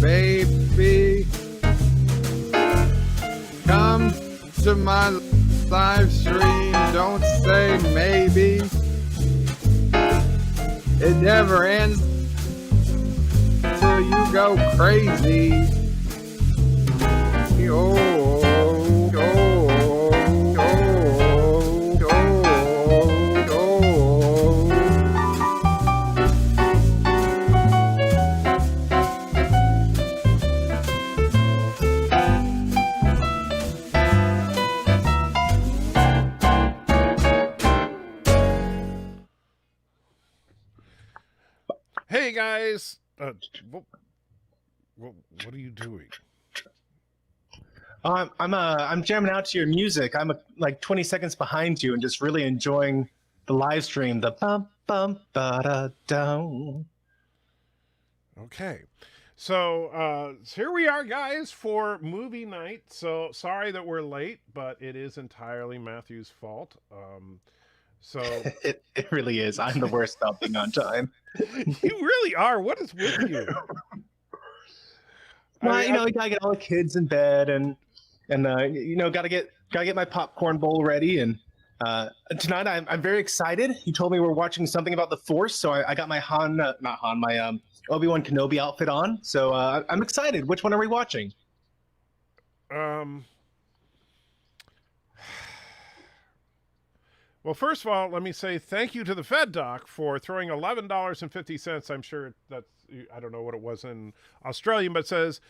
baby. Come to my live stream. Don't say maybe. It never ends till you go crazy. Oh, oh, oh, oh, oh. Hey guys, what are you doing? I'm jamming out to your music. I'm like 20 seconds behind you and just really enjoying the live stream. The bum bum ba da down. Okay, so here we are, guys, for movie night. So sorry that we're late, but it is entirely Matthew's fault. So It really is. I'm the worst about being on time. you really are. What is with you? Well, you gotta get all the kids in bed and gotta get my popcorn bowl ready. And tonight I'm very excited. You told me we're watching something about the Force, so I got my my Obi-Wan Kenobi outfit on. So I'm excited. Which one are we watching? Well, first of all, let me say thank you to the Fed Doc for throwing $11.50. I'm sure that's, I don't know what it was in Australian, but it says,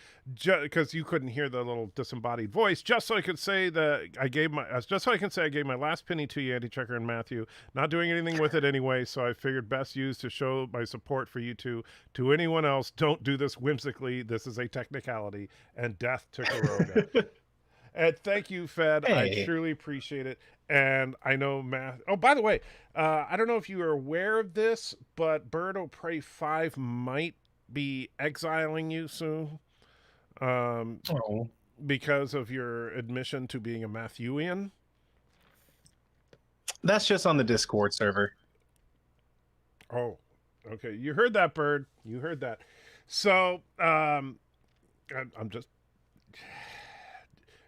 because you couldn't hear the little disembodied voice, just so I could say that I gave my last penny to you, Andy Checker and Matthew. Not doing anything with it anyway, so I figured best use to show my support for you two. To anyone else, don't do this whimsically. This is a technicality, and death to Kuroga. And thank you, Fed. Hey. I truly appreciate it. And I know Matt. Oh, by the way, I don't know if you are aware of this, but Bird O' Prey 5 might be exiling you soon because of your admission to being a Matthewian. That's just on the Discord server. Oh, okay. You heard that, Bird. You heard that. So I'm just...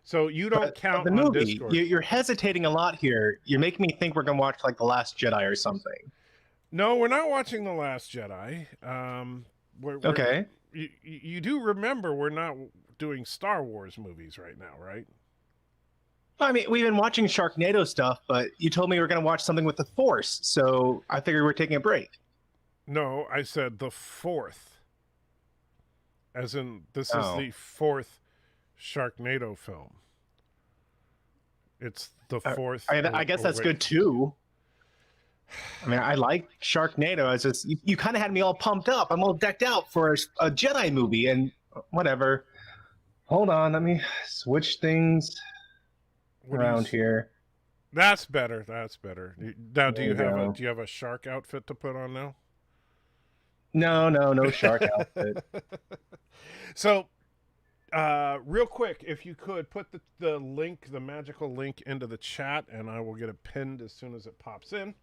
So you don't count the on movie. Discord. You're hesitating a lot here. You're making me think we're gonna watch like The Last Jedi or something. No, we're not watching The Last Jedi. Okay. You do remember we're not doing Star Wars movies right now, right? I mean, we've been watching Sharknado stuff, but you told me we were gonna watch something with the Force, so I figured we're taking a break. No, I said the fourth. As in, this is the fourth Sharknado film. It's the fourth. I guess that's good too. I mean, I like Sharknado. It's just you kind of had me all pumped up. I'm all decked out for a Jedi movie, and whatever. Hold on, let me switch things around here. That's better. That's better. Now, do you have a shark outfit to put on now? No shark outfit. So, real quick, if you could put the link, the magical link, into the chat, and I will get it pinned as soon as it pops in.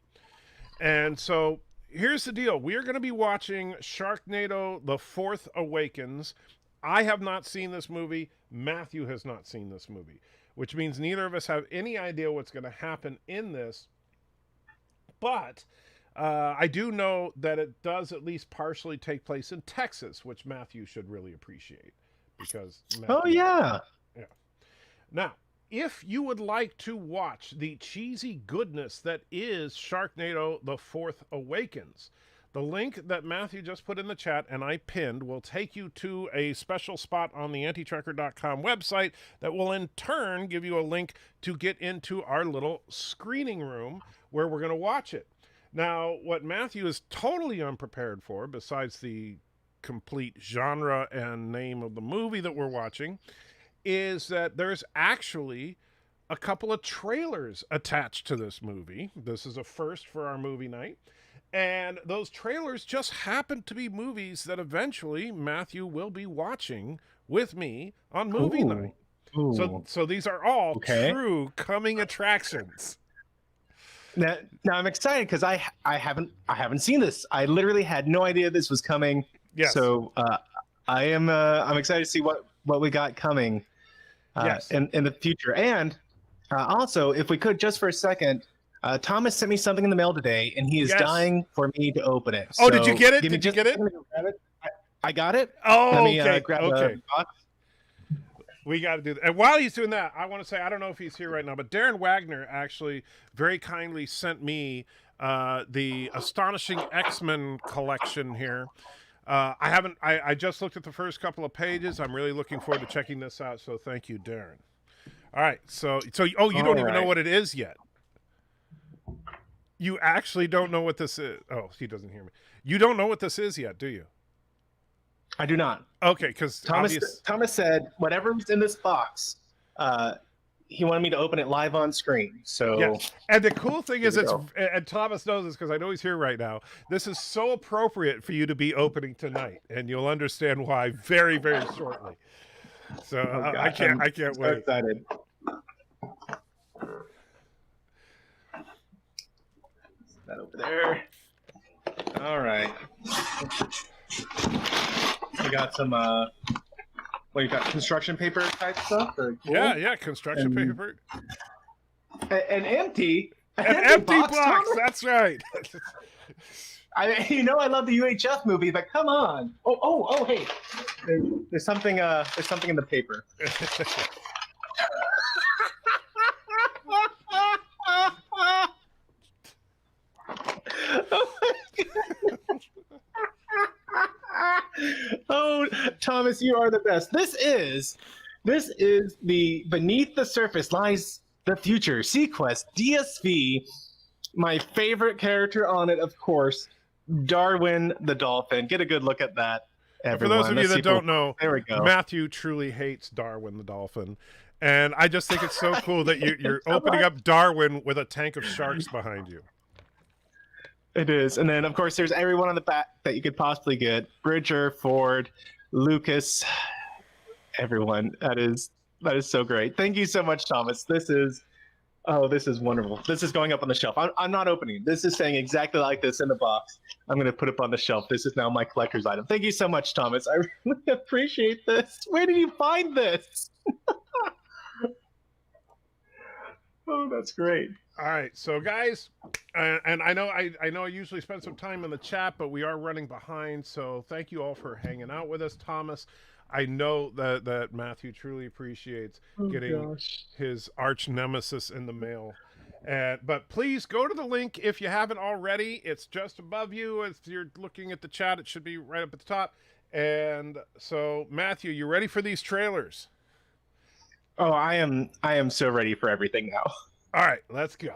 And so here's the deal. We are going to be watching Sharknado4 Awakens. I have not seen this movie. Matthew has not seen this movie, which means neither of us have any idea what's going to happen in this. But I do know that it does at least partially take place in Texas, which Matthew should really appreciate. Because yeah. Now, if you would like to watch the cheesy goodness that is Sharknado4 Awakens, the link that Matthew just put in the chat and I pinned will take you to a special spot on the antitracker.com website that will in turn give you a link to get into our little screening room where we're going to watch it. Now, what Matthew is totally unprepared for, besides the complete genre and name of the movie that we're watching, is that there's actually a couple of trailers attached to this movie. This is a first for our movie night. And those trailers just happen to be movies that eventually Matthew will be watching with me on movie night. Ooh. So these are all true coming attractions. Now I'm excited because I haven't seen this. I literally had no idea this was coming. Yes. So I am. I'm excited to see what we got coming. Yes. In the future, and also, if we could, just for a second, Thomas sent me something in the mail today, and he is Yes. dying for me to open it. Oh, did you So get it? give me Did you just get a it? second to go grab it. I got it. Oh, Let me okay. grab Okay. the box. We got to do that. And while he's doing that, I want to say, I don't know if he's here right now, but Darren Wagner actually very kindly sent me the Astonishing X-Men collection here. I just looked at the first couple of pages. I'm really looking forward to checking this out. So thank you, Darren. All right. So you don't even know what it is yet. You actually don't know what this is. Oh, he doesn't hear me. You don't know what this is yet, do you? I do not. Okay, because Thomas said whatever's in this box, he wanted me to open it live on screen. So yeah, and the cool thing is, go. and Thomas knows this because I know he's here right now. This is so appropriate for you to be opening tonight, and you'll understand why very, very shortly. So I can't so wait. Excited. That over there. All right. We got some. What you got? Construction paper type stuff. Or cool? Yeah, construction paper. An empty. An empty box. Thomas? That's right. I love the UHF movie, but come on. Oh, hey. There's something in the paper. Oh, Thomas, you are the best. This is the Beneath the Surface Lies the Future Sequest DSV. My favorite character on it, of course, Darwin the dolphin. Get a good look at that, everyone. For those of you that don't know, there we go. Matthew truly hates Darwin the dolphin. And I just think it's so cool that you're opening up Darwin with a tank of sharks behind you. It is. And then, of course, there's everyone on the back that you could possibly get. Bridger, Ford, Lucas, everyone. That is so great. Thank you so much, Thomas. This is wonderful. This is going up on the shelf. I'm not opening. This is staying exactly like this in the box. I'm going to put it on the shelf. This is now my collector's item. Thank you so much, Thomas. I really appreciate this. Where did you find this? Oh, that's great. All right, so guys, and I know I usually spend some time in the chat, but we are running behind. So thank you all for hanging out with us, Thomas. I know that Matthew truly appreciates getting his arch nemesis in the mail. But please go to the link if you haven't already. It's just above you. If you're looking at the chat, it should be right up at the top. And so, Matthew, you ready for these trailers? Oh, I am so ready for everything now. All right, let's go.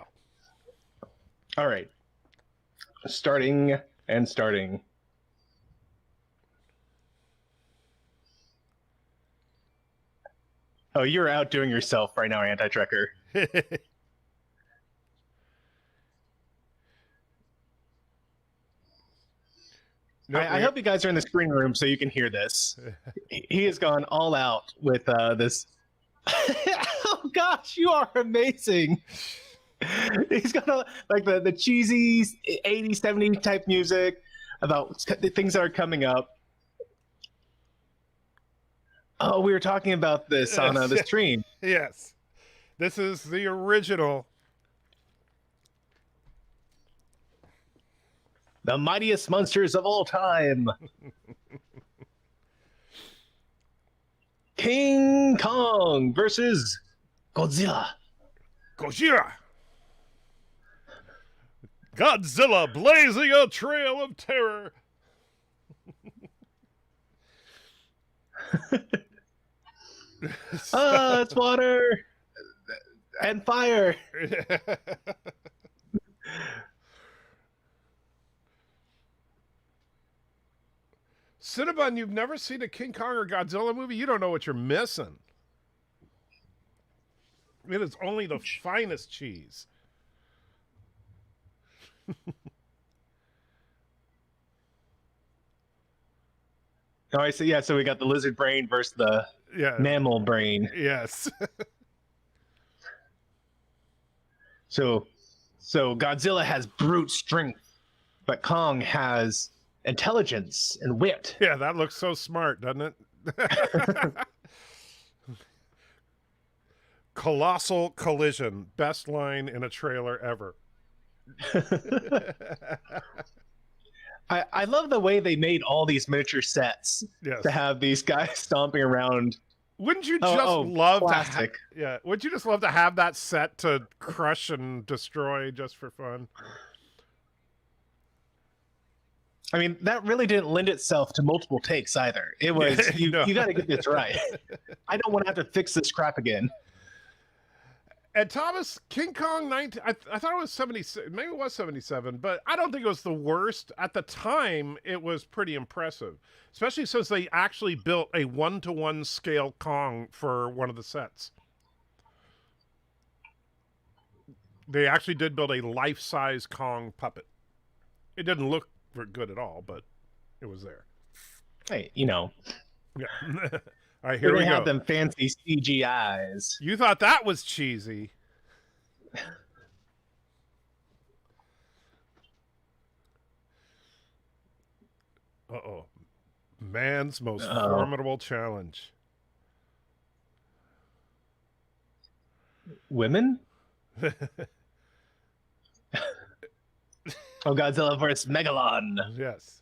All right. Starting. Oh, you're outdoing yourself right now, Anti-Trekker. I hope you guys are in the screen room so you can hear this. He has gone all out with this. Oh gosh, you are amazing. He's got like the cheesy 80s, 70s type music about the things that are coming up. Oh, we were talking about this on the stream. Yes. This is the original. The mightiest monsters of all time. King Kong versus Godzilla. Godzilla blazing a trail of terror. It's water and fire. Cinnabon, you've never seen a King Kong or Godzilla movie? You don't know what you're missing. It is only the finest cheese. Oh, I see. Yeah, so we got the lizard brain versus the mammal brain. Yes. So Godzilla has brute strength, but Kong has intelligence and wit. Yeah, that looks so smart, doesn't it? Colossal collision. Best line in a trailer ever. I love the way they made all these miniature sets Yes. to have these guys stomping around. Wouldn't you just love plastic. to yeah, wouldn't you just love to have that set to crush and destroy just for fun? I mean, that really didn't lend itself to multiple takes either. It was No. you got to get this right. I don't want to have to fix this crap again. And Thomas, King Kong 19, I thought it was 76, maybe it was 77, but I don't think it was the worst. At the time, it was pretty impressive, especially since they actually built a 1-to-1 scale Kong for one of the sets. They actually did build a life-size Kong puppet. It didn't look very good at all, but it was there. Hey, you know. Yeah. All right, here we go. Have them fancy CGIs. You thought that was cheesy. Uh-oh. Man's most formidable challenge. Women? Oh, Godzilla vs. Megalon. Yes.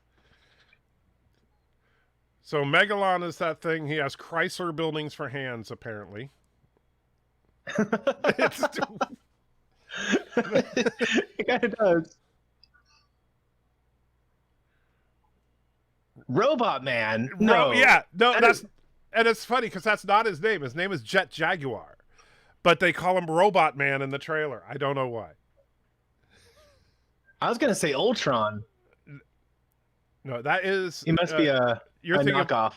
So Megalon is that thing. He has Chrysler buildings for hands, apparently. It kind of does. Robot Man? No. Yeah. No, and it's funny because that's not his name. His name is Jet Jaguar. But they call him Robot Man in the trailer. I don't know why. I was going to say Ultron. No, that is... He must be a knockoff.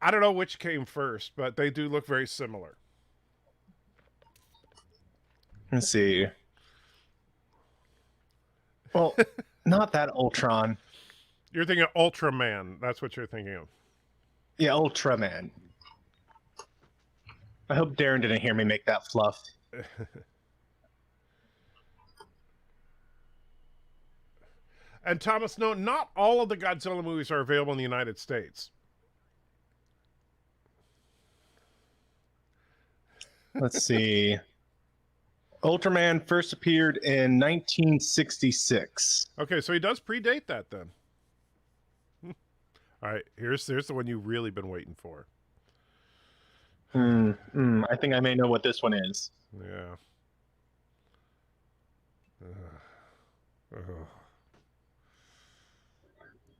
I don't know which came first, but they do look very similar. Let's see. Well, not that Ultron. You're thinking Ultraman. That's what you're thinking of. Yeah, Ultraman. I hope Darren didn't hear me make that fluff. And Thomas, no, not all of the Godzilla movies are available in the United States. Let's see. Ultraman first appeared in 1966. Okay, so he does predate that then. All right, here's the one you've really been waiting for. I think I may know what this one is. Yeah.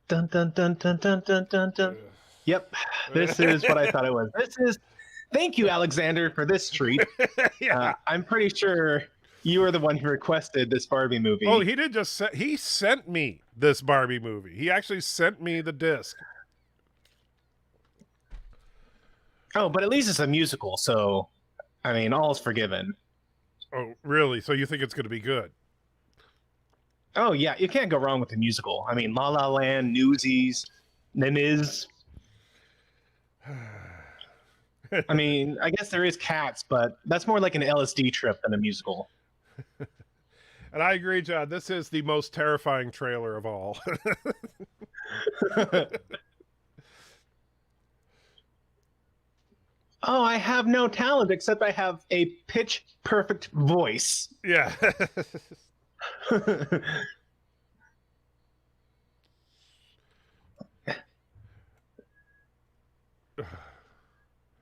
Dun dun dun dun dun dun dun dun. Yep, this is what I thought it was. This is. Thank you, Alexander, for this treat. Yeah. I'm pretty sure you are the one who requested this Barbie movie. Oh, he did just he sent me this Barbie movie. He actually sent me the disc. Oh, but at least it's a musical, so I mean, all's forgiven. Oh, really? So you think it's going to be good? Oh yeah, you can't go wrong with a musical. I mean, La La Land, Newsies, Nemiz. I mean, I guess there is Cats, but that's more like an LSD trip than a musical. And I agree, John. This is the most terrifying trailer of all. Oh, I have no talent except I have a pitch perfect voice. Yeah.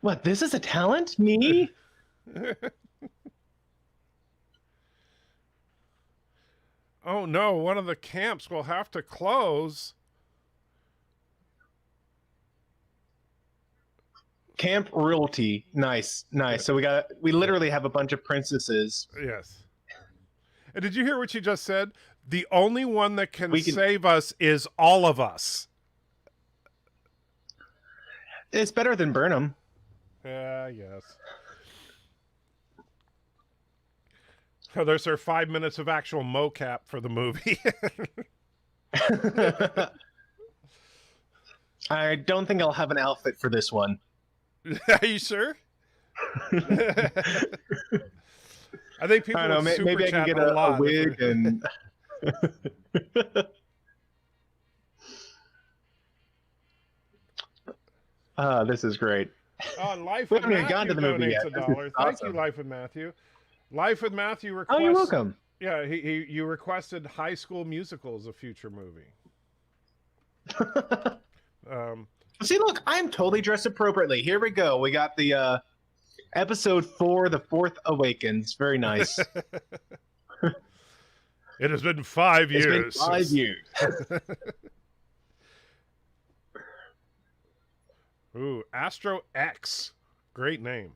What, this is a talent? Me? Oh no, one of the camps will have to close. Camp royalty. Nice, nice. So we literally have a bunch of princesses. Yes. And did you hear what she just said? The only one that can save us is all of us. It's better than Burnham. Yeah, yes. So there's her 5 minutes of actual mocap for the movie. I don't think I'll have an outfit for this one. Are you sure? I think people I don't know, maybe I can get a wig and This is great. Life We with haven't even Matthew gotten to the movie donates yet. a This is dollar. Thank you, awesome. Life with Matthew. Life with Matthew Oh, you're requests. welcome. Yeah, you requested High School Musical as a future movie. See, look, I'm totally dressed appropriately. Here we go. We got the episode 4, The Fourth Awakens. Very nice. It has been 5 It's been years. 5 years. Ooh, Astro X. Great name.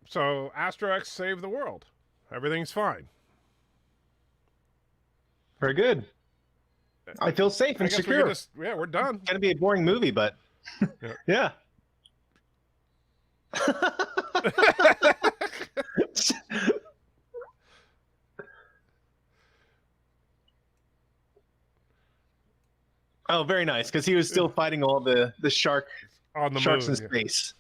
So, Astro X saved the world. Everything's fine. Very good. I feel safe I and guess we secure. could just, yeah, we're done. It's gonna be a boring movie, but Yeah. Oh, very nice, because he was still fighting all the sharks On the in moon. space.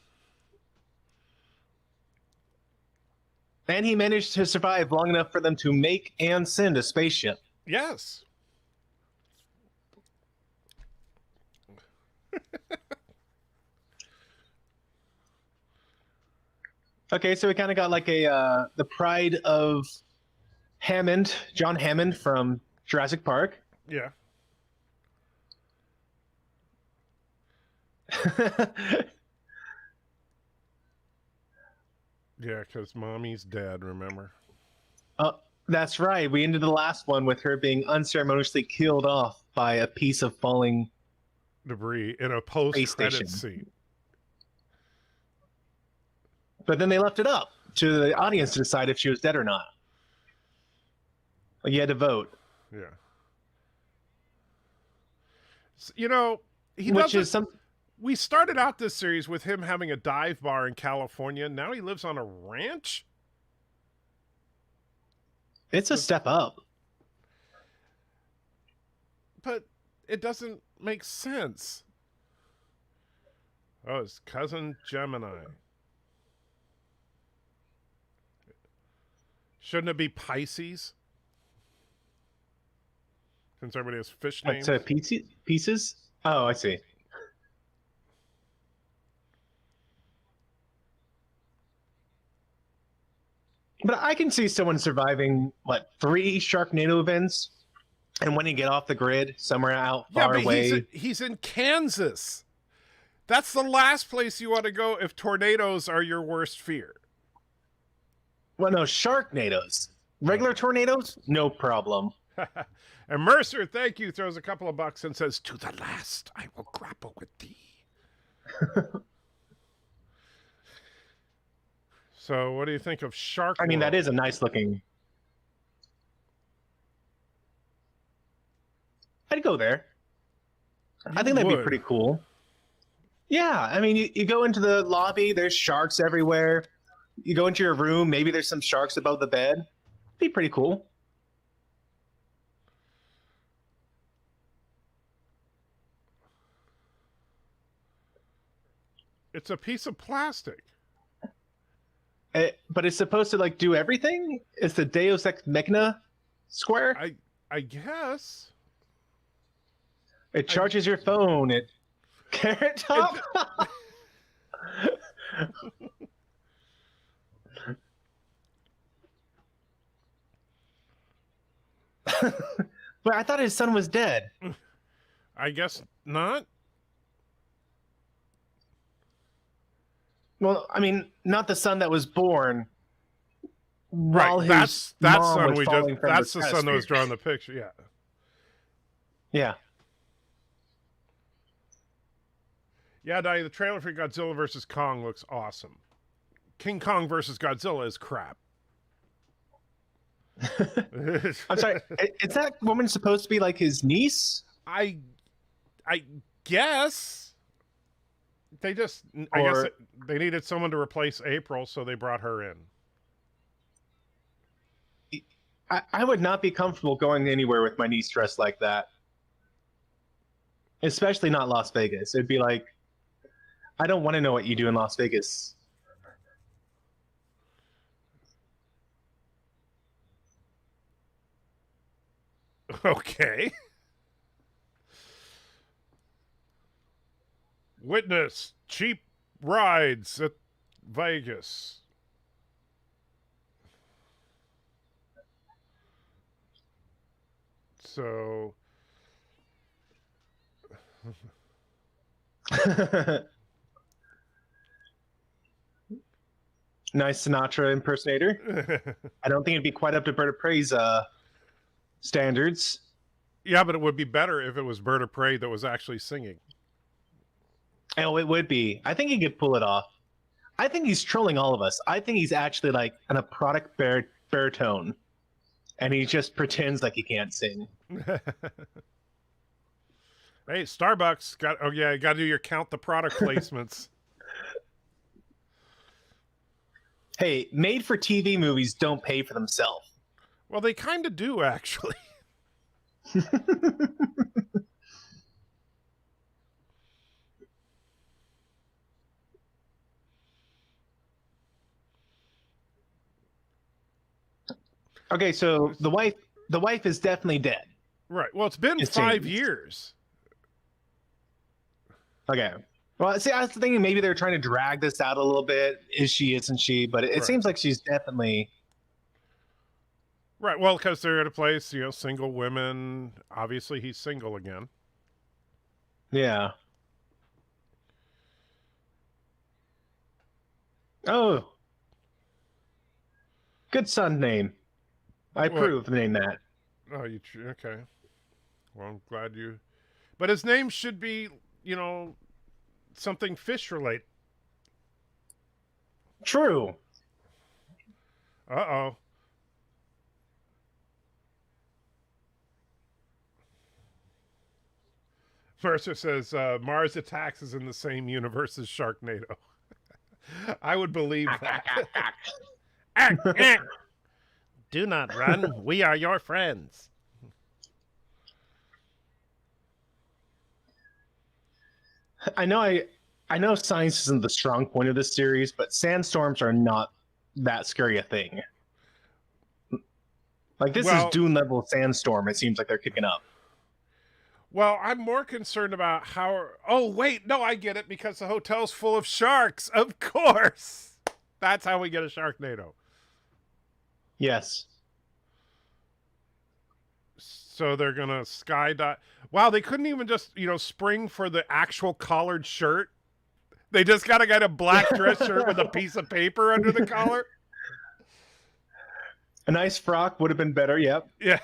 And he managed to survive long enough for them to make and send a spaceship. Yes. Okay, so we kind of got like a the pride of Hammond, John Hammond from Jurassic Park. Yeah. Yeah, because mommy's dead, remember? That's right. We ended the last one with her being unceremoniously killed off by a piece of falling. Debris in a post-credit station. scene. But then they left it up to the audience to decide if she was dead or not. Like, you had to vote. Yeah. You know, Which is some. We started out this series with him having a dive bar in California. Now he lives on a ranch? It's a step up. But it doesn't make sense. Oh, his cousin Gemini. Shouldn't it be Pisces? Since everybody has fish names. So pieces? Oh, I see. But I can see someone surviving, 3 Sharknado events and when you get off the grid somewhere out far away. He's in Kansas. That's the last place you want to go if tornadoes are your worst fear. Well, no, Sharknadoes. Regular tornadoes? No problem. And Mercer, thank you, throws a couple of bucks and says, "To the last, I will grapple with thee." So, what do you think of Shark? I mean, World? that is a nice looking. I'd go there. I think that'd be pretty cool. Yeah, I mean, you go into the lobby, there's sharks everywhere. You go into your room, maybe there's some sharks above the bed. Be pretty cool. It's a piece of plastic. But it's supposed to do everything? It's the Deus Ex Machina square? I guess. It charges your phone. It Carrot Top? But I thought his son was dead. I guess not. Well, I mean, not the son that was born. Right, that's mom son was we falling just. from That's the son that stratosphere. was drawing the picture. Yeah. Yeah. Yeah, Donnie, the trailer for Godzilla vs. Kong looks awesome. King Kong vs. Godzilla is crap. I'm sorry. Is that woman supposed to be like his niece? I guess they just. I guess they needed someone to replace April, so they brought her in. I would not be comfortable going anywhere with my niece dressed like that. Especially not Las Vegas. It'd be like, I don't want to know what you do in Las Vegas. Okay. Witness cheap rides at Vegas. So Nice Sinatra impersonator. I don't think it'd be quite up to Bird of Prey's standards. yeah, but it would be better if it was Bird of Prey that was actually singing. Oh, it would be. I think he could pull it off. I think he's trolling all of us. I think he's actually like an aquatic baritone, and he just pretends like he can't sing. Hey, Starbucks got. Oh yeah, you got to do your count the product placements. Hey, made-for-TV movies don't pay for themselves. Well, they kind of do actually. Okay, so the wife is definitely dead. Right. Well, it's been It 5 seems. years. Okay. Well, see, I was thinking maybe they're trying to drag this out a little bit. Is she? Isn't she? But it Right. seems like she's definitely. Right. Well, because they're at a place, single women. Obviously, he's single again. Yeah. Oh. Good son name. I What? approve. Name that. Oh, okay? Well, I'm glad you. But his name should be, something fish related. True. Uh-oh. Mercer says Mars Attacks is in the same universe as Sharknado. I would believe that. Do not run. We are your friends. I know science isn't the strong point of this series, but sandstorms are not that scary a thing. Like this is Dune level sandstorm. It seems like they're kicking up. Well, I'm more concerned about how. Oh wait, no, I get it because the hotel's full of sharks. Of course, that's how we get a Sharknado. Yes. So they're gonna skydive. Wow, they couldn't even just spring for the actual collared shirt. They just gotta get a black dress shirt with a piece of paper under the collar. A nice frock would have been better. Yep. Yeah.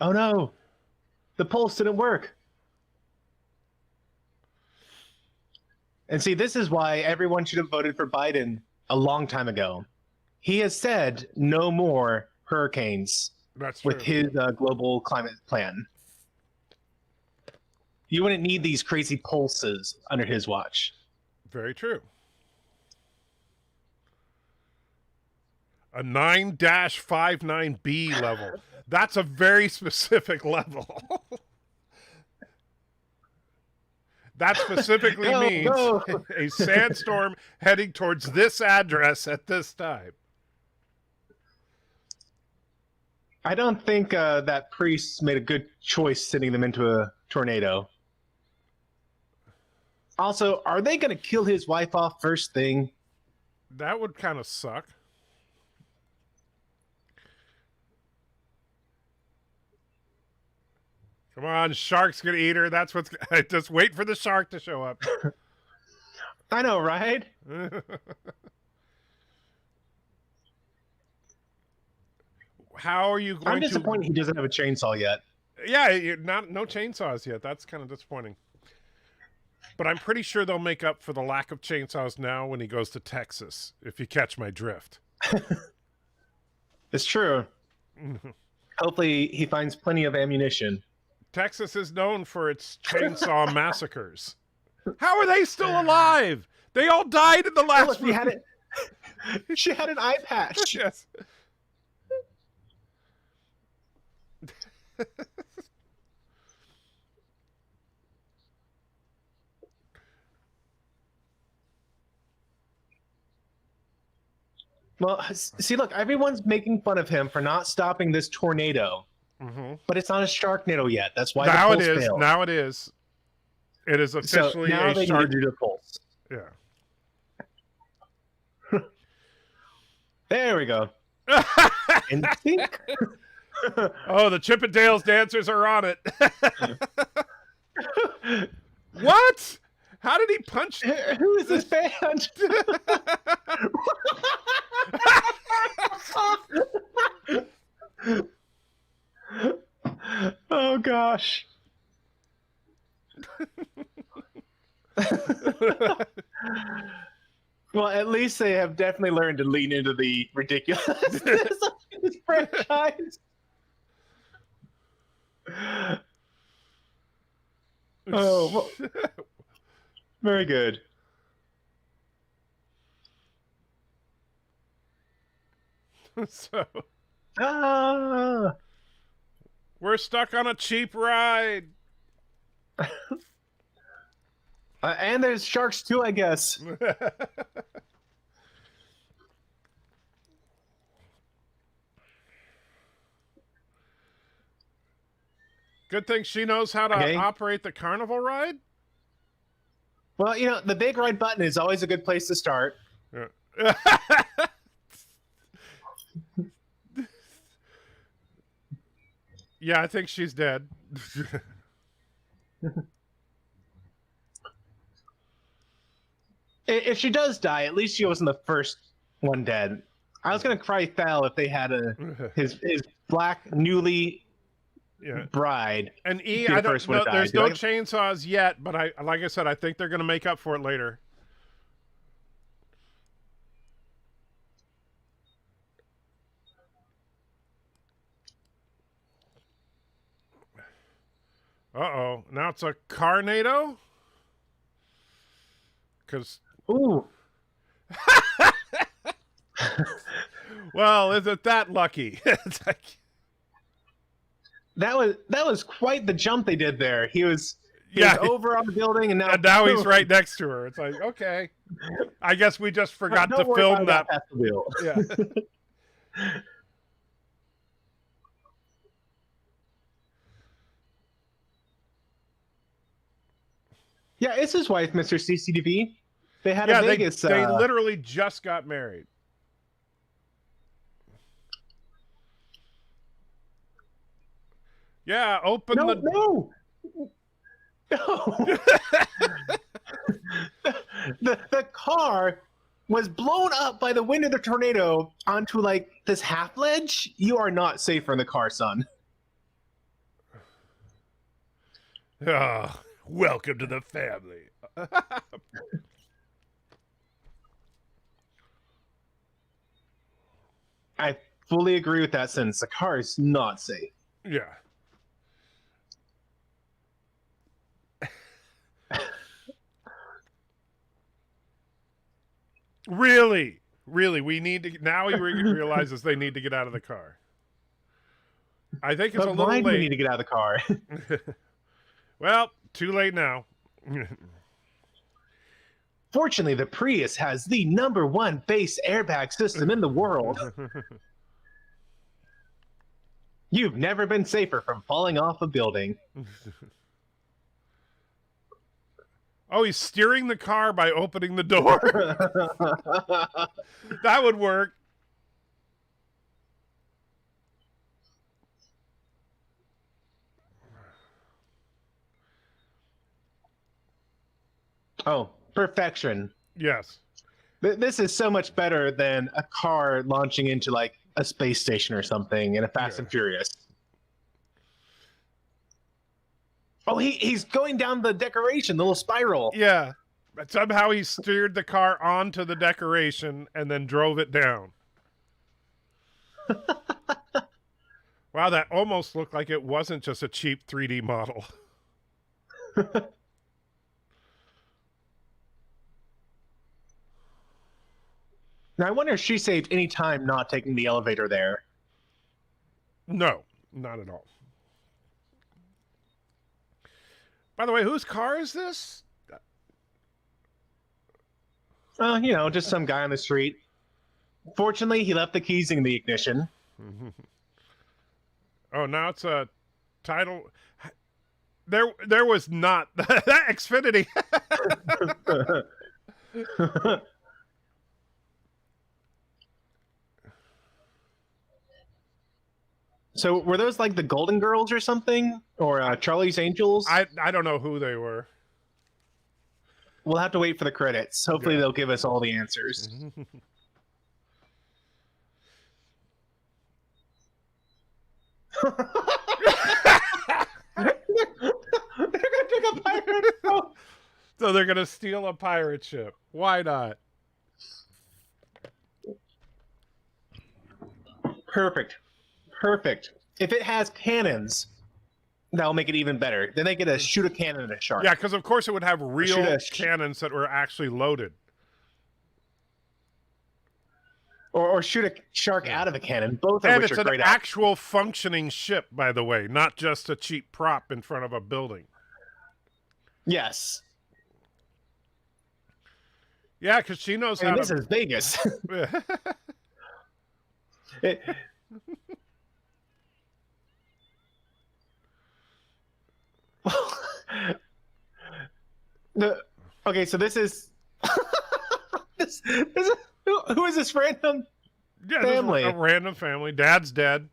Oh no, the polls didn't work. And see, this is why everyone should have voted for Biden a long time ago. He has said no more hurricanes That's true. with his global climate plan. You wouldn't need these crazy pulses under his watch. Very true. A 9-59B level. That's a very specific level. That specifically means a sandstorm heading towards this address at this time. I don't think that priest made a good choice sending them into a tornado. Also, are they going to kill his wife off first thing? That would kind of suck. Come on, shark's gonna eat her. That's what's. Just wait for the shark to show up. I know, right? How are you going to? I'm disappointed he doesn't have a chainsaw yet. Yeah, no chainsaws yet. That's kind of disappointing. But I'm pretty sure they'll make up for the lack of chainsaws now when he goes to Texas, if you catch my drift. It's true. Hopefully he finds plenty of ammunition. Texas is known for its chainsaw massacres. How are they still alive? They all died in the last She had it. She had an eye patch. Yes. Well, see, look, everyone's making fun of him for not stopping this tornado, but it's not a Sharknado yet. That's why Now the it pulse is. failed. Now it is. It is So officially now a they shark. need to do the pulse. Yeah. There we go. In sync. Oh, the Chippendales dancers are on it. What? How did he punch? Who is this band? Oh gosh. Well, at least they have definitely learned to lean into the ridiculousness of this franchise. Oh, well, very good. So Ah, we're stuck on a cheap ride. and there's sharks too, I guess. Good thing she knows how to Okay. operate the carnival ride. Well, you know, the big ride button is always a good place to start. Yeah. Yeah, I think she's dead. If she does die, at least she wasn't the first one dead. I was gonna cry foul if they had his black newly Yeah. bride. And E, Be the I don't first one know. to die. There's Do no I- chainsaws yet, but like I said, I think they're going to make up for it later. Uh-oh. Now it's a Carnado? Because, Ooh, well, isn't that lucky? It's like, that was quite the jump they did there. He was yeah, over on the building, and now he's right next to her. It's like, okay. I guess we just forgot Don't to worry film about that. past the wheel. Yeah. Yeah, it's his wife, Mr. CCTV. They had Yeah, a Vegas. they literally just got married. Yeah, open no, the... no, no. the car was blown up by the wind of the tornado onto like this half ledge. You are not safer in the car, son. Oh, welcome to the family. I fully agree with that sentence. The car is not safe. Yeah. Really? Really? We need to... Now he realizes they need to get out of the car. I think it's But a little why do we need late. to get out of the car? Well, too late now. Fortunately, the Prius has the #1 base airbag system in the world. You've never been safer from falling off a building. Oh, he's steering the car by opening the door. That would work. Oh, perfection. Yes. This is so much better than a car launching into like a space station or something in a Fast and Furious. Oh, he's going down the decoration, the little spiral. Yeah. But somehow he steered the car onto the decoration and then drove it down. Wow, that almost looked like it wasn't just a cheap 3D model. Now, I wonder if she saved any time not taking the elevator there. No, not at all. By the way, whose car is this? You know, just some guy on the street. Fortunately, he left the keys in the ignition. Oh, now it's a title. There was not that Xfinity. So were those like the Golden Girls or something, or Charlie's Angels? I don't know who they were. We'll have to wait for the credits. Hopefully, Yeah. they'll give us all the answers. They're gonna take a pirate boat. So they're gonna steal a pirate ship. Why not? Perfect. If it has cannons, that'll make it even better. Then they get to shoot a cannon at a shark. Yeah, because of course it would have real shoot a- cannons that were actually loaded. Or shoot a shark out of a cannon. Both of And which it's are an great. actual functioning ship, by the way, not just a cheap prop in front of a building. Yes. Yeah, because she knows I mean, how this to. is Vegas. It- okay, so this is who is this random? Yeah, this is Family. a random family. Dad's dead.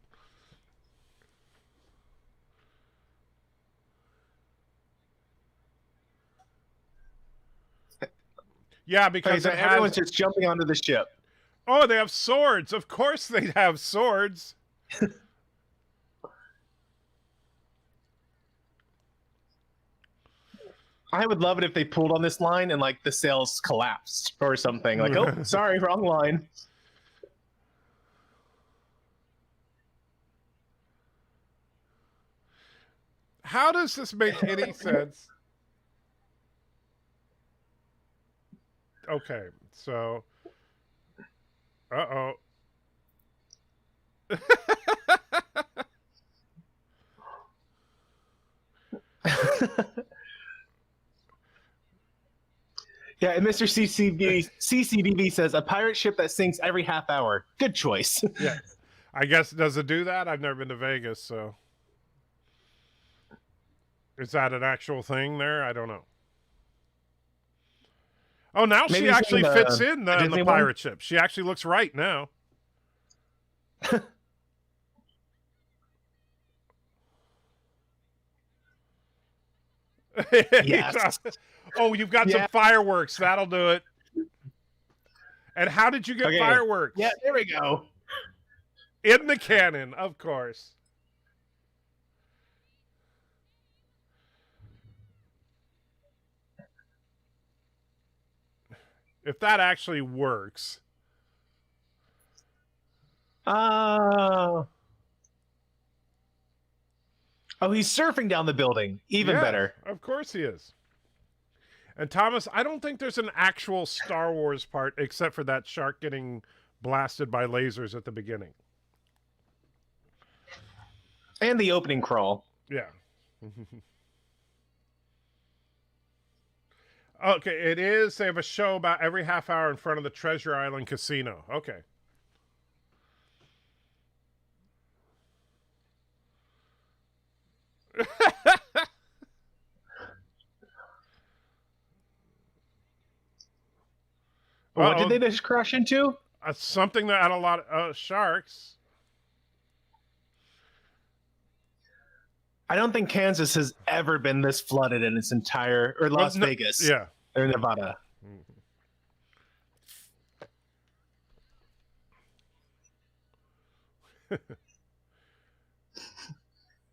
Yeah, because Okay, so it has. everyone's just jumping onto the ship. Oh, they have swords. Of course they have swords. I would love it if they pulled on this line and like the sails collapsed or something. Like, oh, sorry, wrong line. How does this make any sense? Okay, so. Uh-oh. Yeah, and Mr. CCDB says a pirate ship that sinks every half hour. Good choice. Yeah. I guess, does it do that? I've never been to Vegas, so. Is that an actual thing there? I don't know. Oh, now Maybe she it's actually in the fits in the Disney one? pirate ship. She actually looks right now. Yes. Oh, you've got some Yeah. fireworks. That'll do it. And how did you get Okay. fireworks? Yeah, there we go. In the cannon, of course. If that actually works. Oh, he's surfing down the building. Even Yeah, better. Of course he is. And Thomas, I don't think there's an actual Star Wars part except for that shark getting blasted by lasers at the beginning. And the opening crawl. Yeah. Okay, it is. They have a show about every half hour in front of the Treasure Island Casino. Okay. What did they just crash into? Something that had a lot of sharks. I don't think Kansas has ever been this flooded in its entire, or Las Vegas. Yeah. Or Nevada.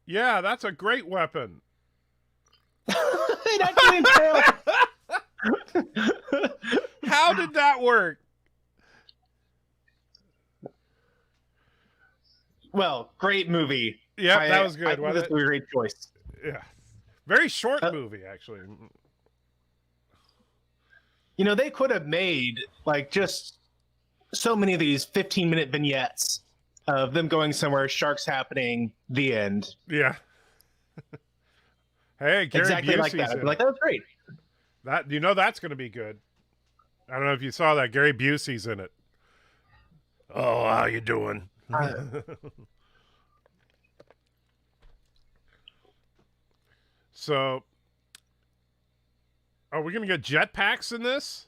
Yeah, that's a great weapon. That didn't fail. How did that work? Well, great movie. Yeah, that was good. I think this was a great choice. Yeah. Very short movie, actually. You know, they could have made like just so many of these 15-minute vignettes of them going somewhere, sharks happening, the end. Yeah. Hey, Gary Exactly like Busey's that. I'd in be like, that was great. That, you know, that's going to be good. I don't know if you saw that. Gary Busey's in it. Oh, how you doing? Uh, So, are we gonna get jetpacks in this?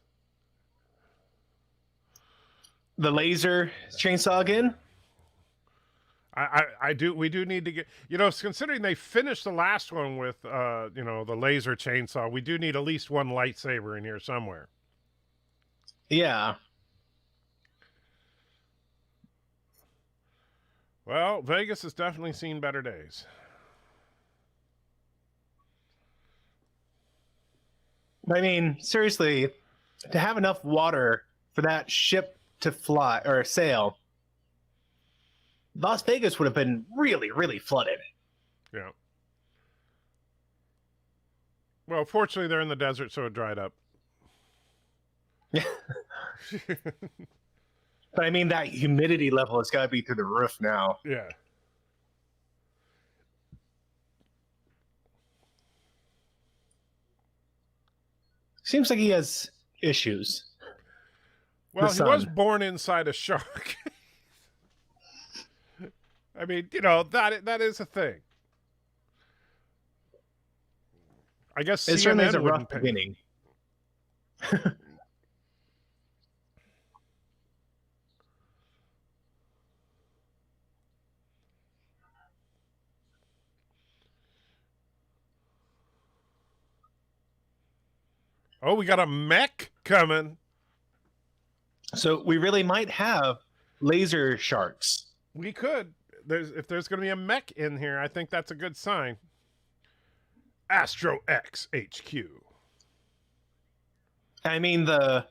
the laser chainsaw again. I do. We do need to get. Considering they finished the last one with, the laser chainsaw, we do need at least one lightsaber in here somewhere. Yeah. Well, Vegas has definitely seen better days. I mean, seriously, to have enough water for that ship to fly or sail, Las Vegas would have been really, really flooded. Yeah. Well, fortunately, they're in the desert, so it dried up. But I mean, that humidity level has got to be through the roof now. Yeah. Seems like he has issues. Well, The he was sun. born inside a shark. I mean, that is a thing. I guess It certainly is a CNN rough wouldn't pay. beginning. Oh, we got a mech coming. So we really might have laser sharks. We could. If there's going to be a mech in here, I think that's a good sign. Astro X HQ. I mean, the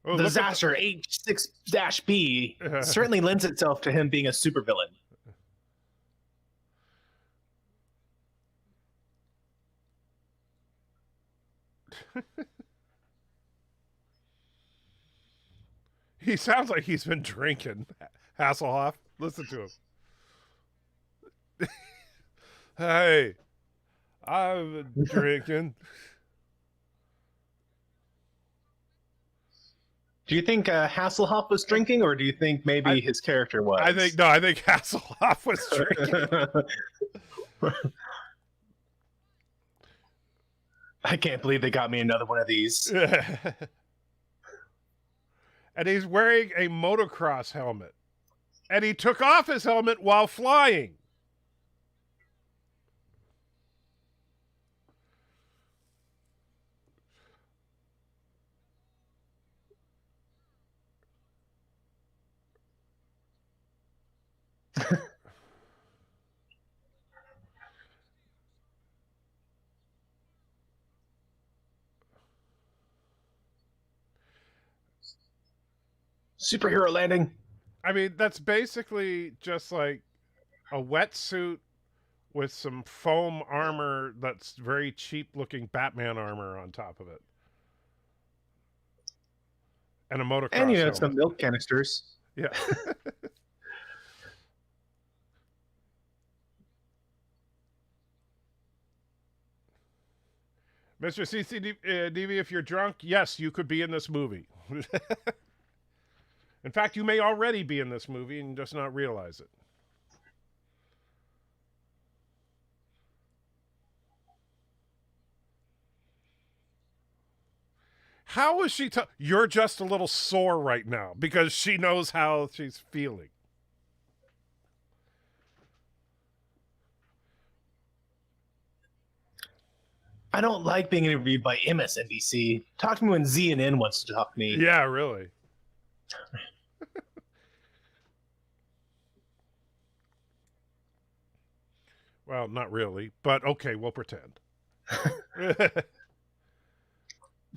Oh, look at disaster H6-B certainly lends itself to him being a supervillain. He sounds like he's been drinking. Hasselhoff, listen to him. Hey, I've been drinking. Do you think Hasselhoff was drinking, or do you think maybe his character was? I think Hasselhoff was drinking. I can't believe they got me another one of these. And he's wearing a motocross helmet. And he took off his helmet while flying. Superhero landing. I mean, that's basically just like a wetsuit with some foam armor that's very cheap looking Batman armor on top of it. And a motocross And helmet. some milk canisters. Yeah. Mr. CCDV, if you're drunk, yes, you could be in this movie. In fact, you may already be in this movie and just not realize it. How is she? You're just a little sore right now because she knows how she's feeling. I don't like being interviewed by MSNBC. Talk to me when CNN wants to talk to me. Yeah, really. Well, not really, but okay, we'll pretend.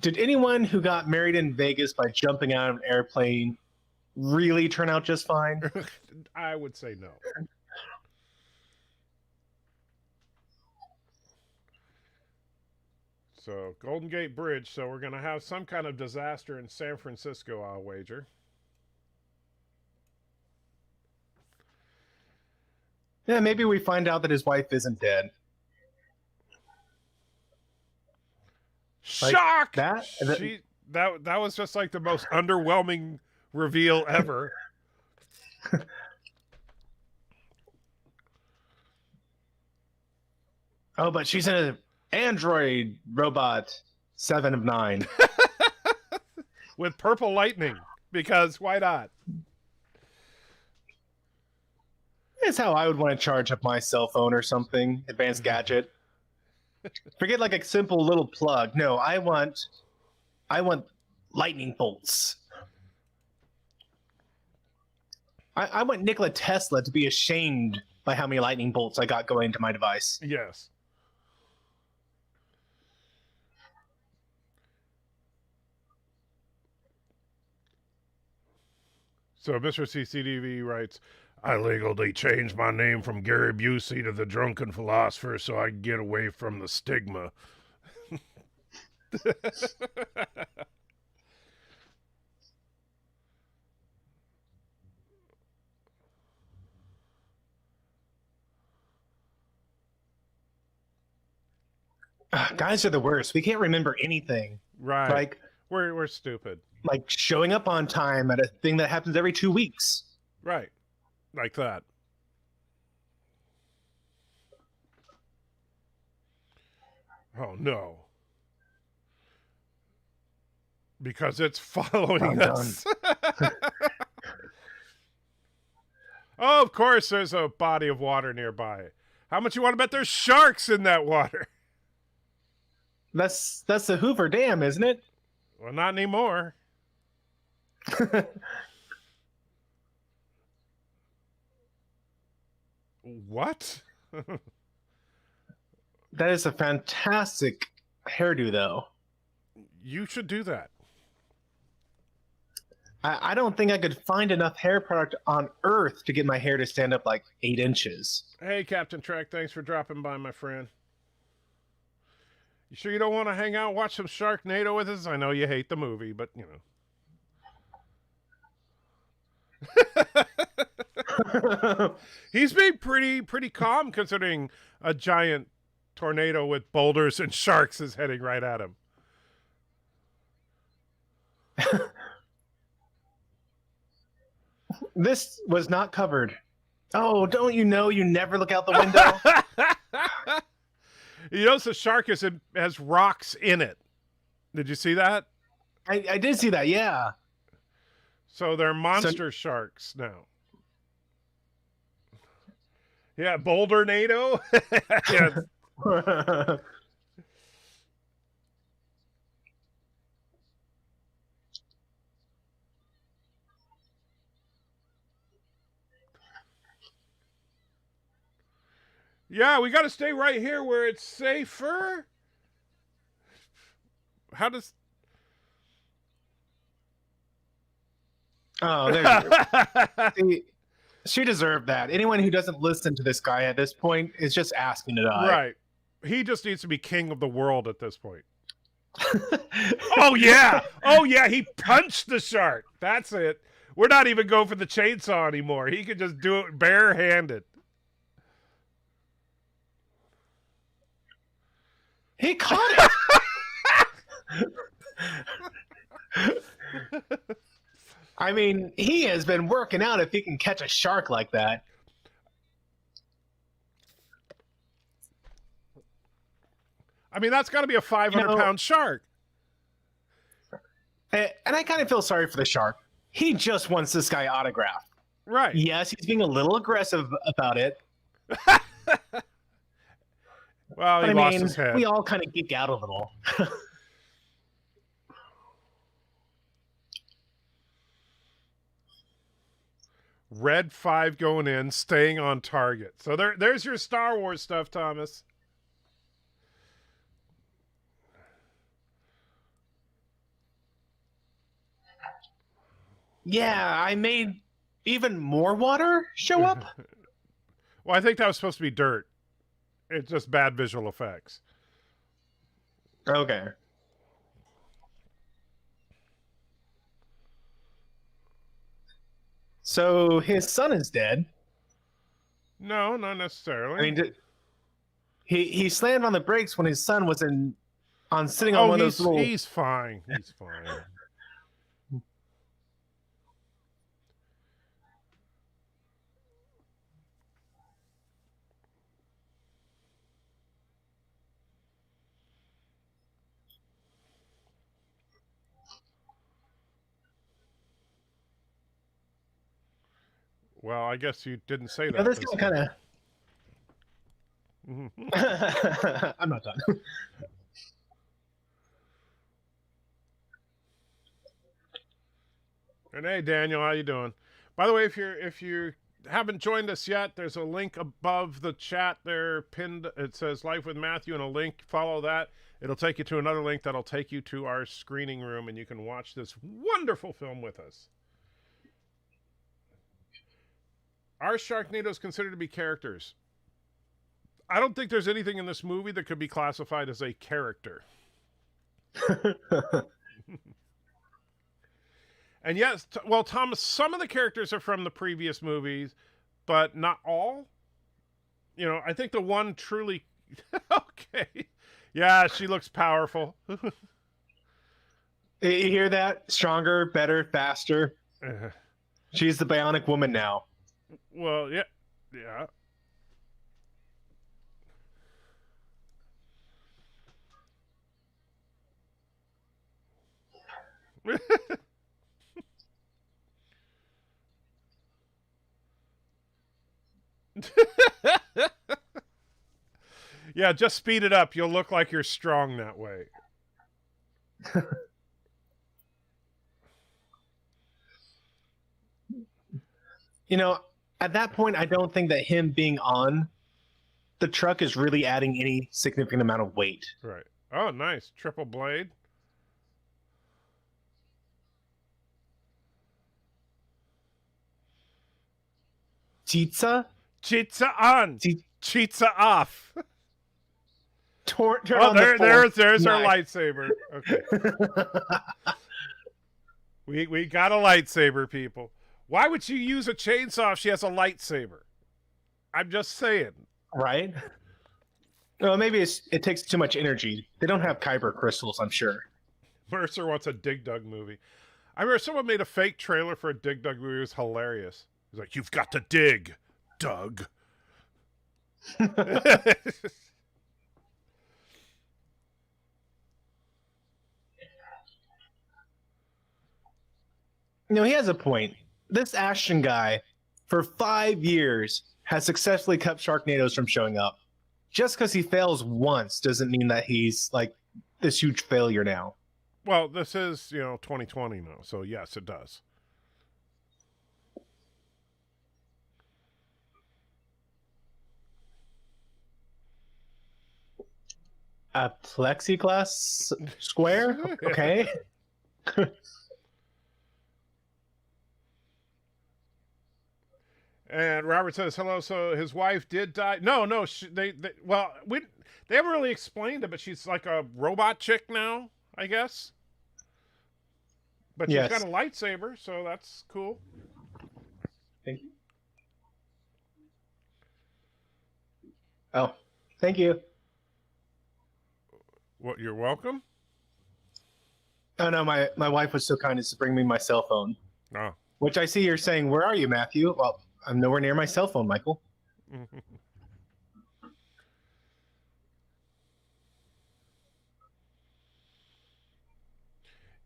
Did anyone who got married in Vegas by jumping out of an airplane really turn out just fine? I would say no. So, Golden Gate Bridge. So, we're going to have some kind of disaster in San Francisco, I'll wager. Yeah, maybe we find out that his wife isn't dead. Like Shock! that? That was just like the most underwhelming reveal ever. Oh, but she's an android robot, 7 of 9. With purple lightning, because why not? That's how I would want to charge up my cell phone or something, advanced gadget. Forget like a simple little plug. No, I want lightning bolts. I want Nikola Tesla to be ashamed by how many lightning bolts I got going into my device. Yes. So Mr. CCTV writes, I legally changed my name from Gary Busey to the Drunken Philosopher so I can get away from the stigma. Guys are the worst. We can't remember anything. Right. Like we're stupid. like showing up on time at a thing that happens every 2 weeks. Right. Like that. Oh no. Because it's following us. Oh, of course there's a body of water nearby. How much you want to bet there's sharks in that water? That's the Hoover Dam, isn't it? Well, not anymore. What? That is a fantastic hairdo, though. You should do that. I don't think I could find enough hair product on Earth to get my hair to stand up like 8 inches. Hey, Captain Trek, thanks for dropping by, my friend. You sure you don't want to hang out, watch some Sharknado with us? I know you hate the movie, but, you know. He's being pretty calm considering a giant tornado with boulders and sharks is heading right at him. This was not covered. Oh, don't you know you never look out the window? You notice the shark has rocks in it. Did you see that? I did see that, yeah. So they're monster sharks now. Yeah, Boulder-nado. Yeah. Yeah, we got to stay right here where it's safer. How does... Oh, there you go. See, she deserved that. Anyone who doesn't listen to this guy at this point is just asking to die. Right. He just needs to be king of the world at this point. Oh, yeah. Oh, yeah. He punched the shark. That's it. We're not even going for the chainsaw anymore. He could just do it barehanded. He caught it. I mean, he has been working out if he can catch a shark like that. I mean, that's got to be a 500-pound shark. And I kind of feel sorry for the shark. He just wants this guy autograph. Right. Yes, he's being a little aggressive about it. Well, he lost his head. We all kind of geek out a little. Red 5 going in, staying on target. So there's your Star Wars stuff, Thomas. Yeah, I made even more water show up. Well, I think that was supposed to be dirt. It's just bad visual effects. Okay. So his son is dead. No, not necessarily. I mean, he slammed on the brakes when his son was sitting on one of those little. He's fine. He's fine. Well, I guess you didn't say You that. know, this this guy kind of. Mhm. I'm not done. And hey, Daniel, how you doing? By the way, if you haven't joined us yet, there's a link above the chat there pinned. It says Life with Matthew and a link. Follow that. It'll take you to another link that'll take you to our screening room, and you can watch this wonderful film with us. Are Sharknadoes considered to be characters? I don't think there's anything in this movie that could be classified as a character. And yes, well, Thomas, some of the characters are from the previous movies, but not all. You know, I think the one truly... Okay. Yeah, she looks powerful. You hear that? Stronger, better, faster. She's the bionic woman now. Well, yeah. Yeah. Yeah, just speed it up. You'll look like you're strong that way. You know, at that point, I don't think that him being on the truck is really adding any significant amount of weight. Right. Oh, nice. Triple blade. Chitsa? Chitsa on. Chitsa off. Turn Oh, on the there's our knife. lightsaber. Okay. We got a lightsaber, people. Why would you use a chainsaw if she has a lightsaber? I'm just saying. Right? Well, maybe it takes too much energy. They don't have kyber crystals, I'm sure. Mercer wants a Dig Dug movie. I remember someone made a fake trailer for a Dig Dug movie. It was hilarious. He's like, "You've got to dig, Doug." You know, he has a point. This Ashton guy, for 5 years, has successfully kept Sharknadoes from showing up. Just because he fails once doesn't mean that he's like this huge failure now. Well, this is, 2020 now, so yes, it does. A plexiglass square? Okay. And Robert says, hello, so his wife did die. No, they haven't really explained it, but she's like a robot chick now, I guess. But Yes. she's got a lightsaber, so that's cool. Thank you. Oh, thank you. What, you're welcome? Oh no, my wife was so kind as to bring me my cell phone. Oh. Which I see you're saying, where are you, Matthew? Well, I'm nowhere near my cell phone, Michael.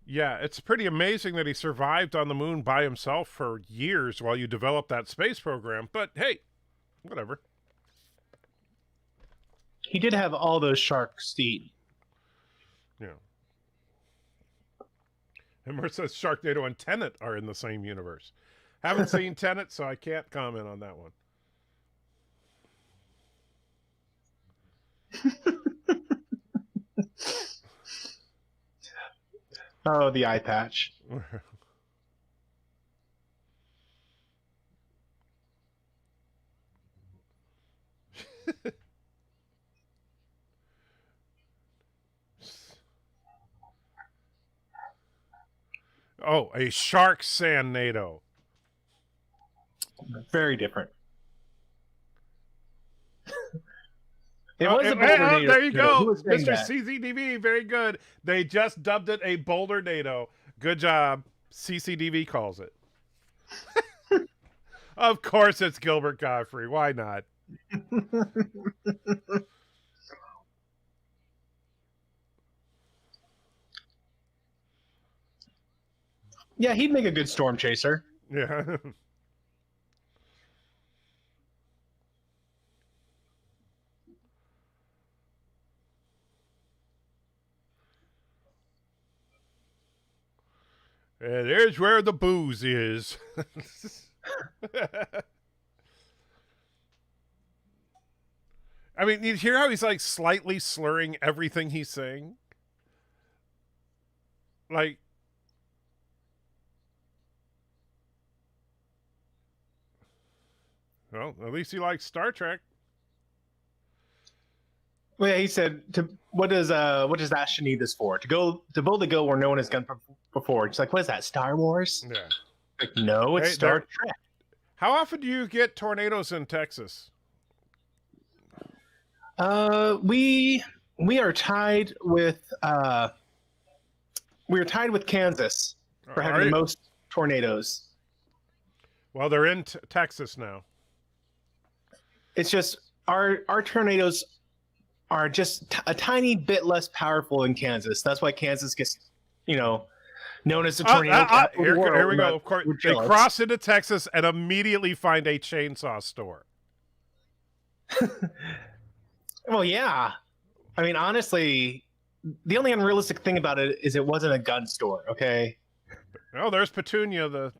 Yeah, it's pretty amazing that he survived on the moon by himself for years while you developed that space program. But hey, whatever. He did have all those sharks to eat. Yeah. And Mert says Sharknado and Tenet are in the same universe. Haven't seen Tenet, so I can't comment on that one. Oh, the eye patch. Oh, a shark Sharknado. Very different. It was a Boulder there you go. Who was saying Mr. that? CCDV, very good. They just dubbed it a Boulder NATO. Good job. CCDV calls it. Of course it's Gilbert Godfrey. Why not? Yeah, he'd make a good storm chaser. Yeah. And there's where the booze is. I mean, you hear how he's like slightly slurring everything he's saying? Like, well, at least he likes Star Trek. Well, yeah, he said, what does Asha need this for? To build a go where no one has gone before. It's like, what is that, Star Wars? Yeah. Like, no, it's Hey, Star Trek. How often do you get tornadoes in Texas? We are tied with Kansas for having the most tornadoes. Well, they're in Texas now. It's just our tornadoes are just a tiny bit less powerful in Kansas. That's why Kansas gets, known as the tornado capital of the world. Here we go. Of course, they cross into Texas and immediately find a chainsaw store. Well, yeah. I mean, honestly, the only unrealistic thing about it is it wasn't a gun store, okay? Oh, there's Petunia, the...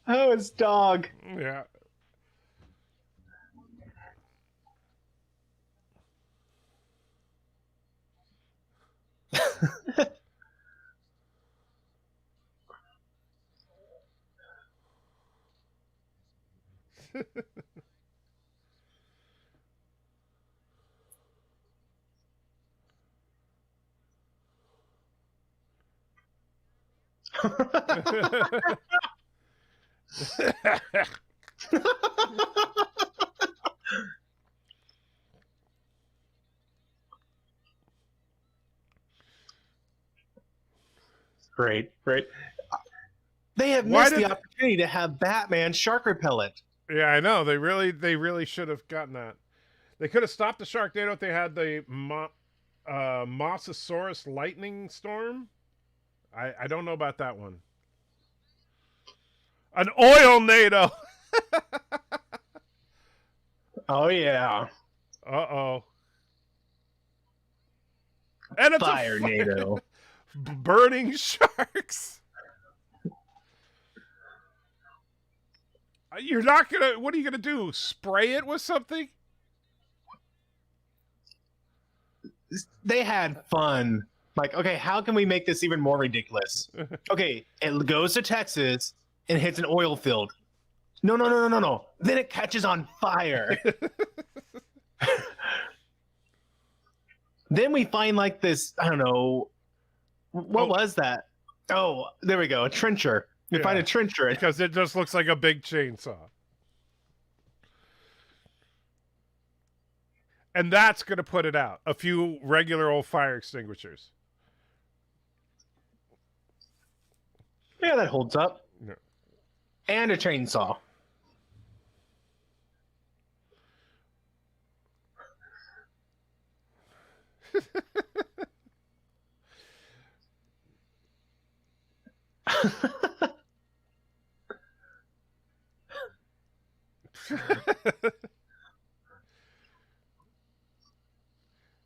Oh, it's dog. Yeah. Great. They have missed the opportunity to have Batman shark repellent. Yeah, I know. They really should have gotten that. They could have stopped the Sharknado if they had the Mosasaurus lightning storm. I don't know about that one. An oil NATO. Oh yeah. Uh-oh. And it's Fire NATO. Burning sharks. You're not gonna. What are you gonna do? Spray it with something? They had fun. Like, okay, how can we make this even more ridiculous? Okay, it goes to Texas and hits an oil field. No. Then it catches on fire. Then we find like this, I don't know, what was that? Oh, there we go, a trencher. We find a trencher. Because it just looks like a big chainsaw. And that's going to put it out. A few regular old fire extinguishers. Yeah, that holds up. Yeah. And a chainsaw.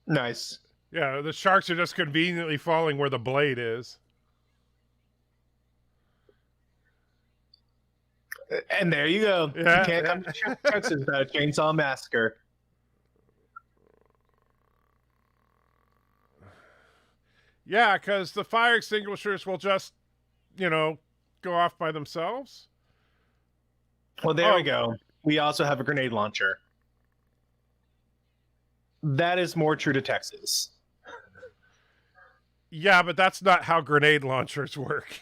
Nice. Yeah, the sharks are just conveniently falling where the blade is. And there you go. Yeah, you can't come to Texas without a chainsaw massacre. Yeah, because the fire extinguishers will just, go off by themselves. Well, there we go. We also have a grenade launcher. That is more true to Texas. Yeah, but that's not how grenade launchers work.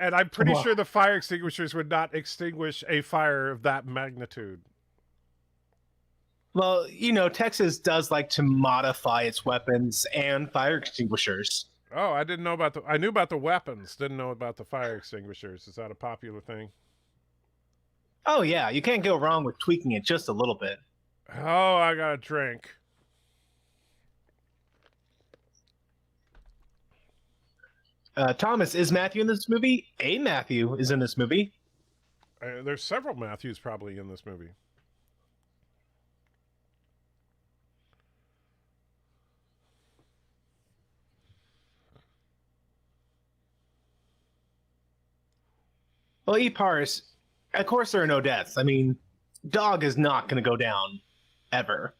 And I'm pretty sure the fire extinguishers would not extinguish a fire of that magnitude. Well, Texas does like to modify its weapons and fire extinguishers. Oh, I didn't know about I knew about the weapons, didn't know about the fire extinguishers. Is that a popular thing? Oh, yeah. You can't go wrong with tweaking it just a little bit. Oh, I got a drink. Thomas, is Matthew in this movie? A Matthew is in this movie. There's several Matthews probably in this movie. Well, E-Pars, of course there are no deaths. I mean, Dog is not going to go down ever.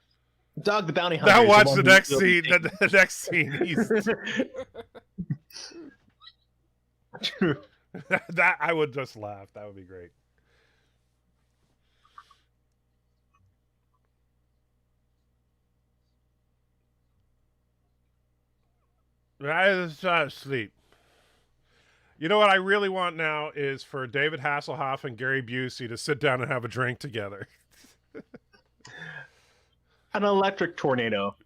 Dog the bounty hunter. Now is watch one the who next will be scene. The next scene. He's True. that I would just laugh. That would be great. I was asleep. You know what I really want now is for David Hasselhoff and Gary Busey to sit down and have a drink together. An electric tornado.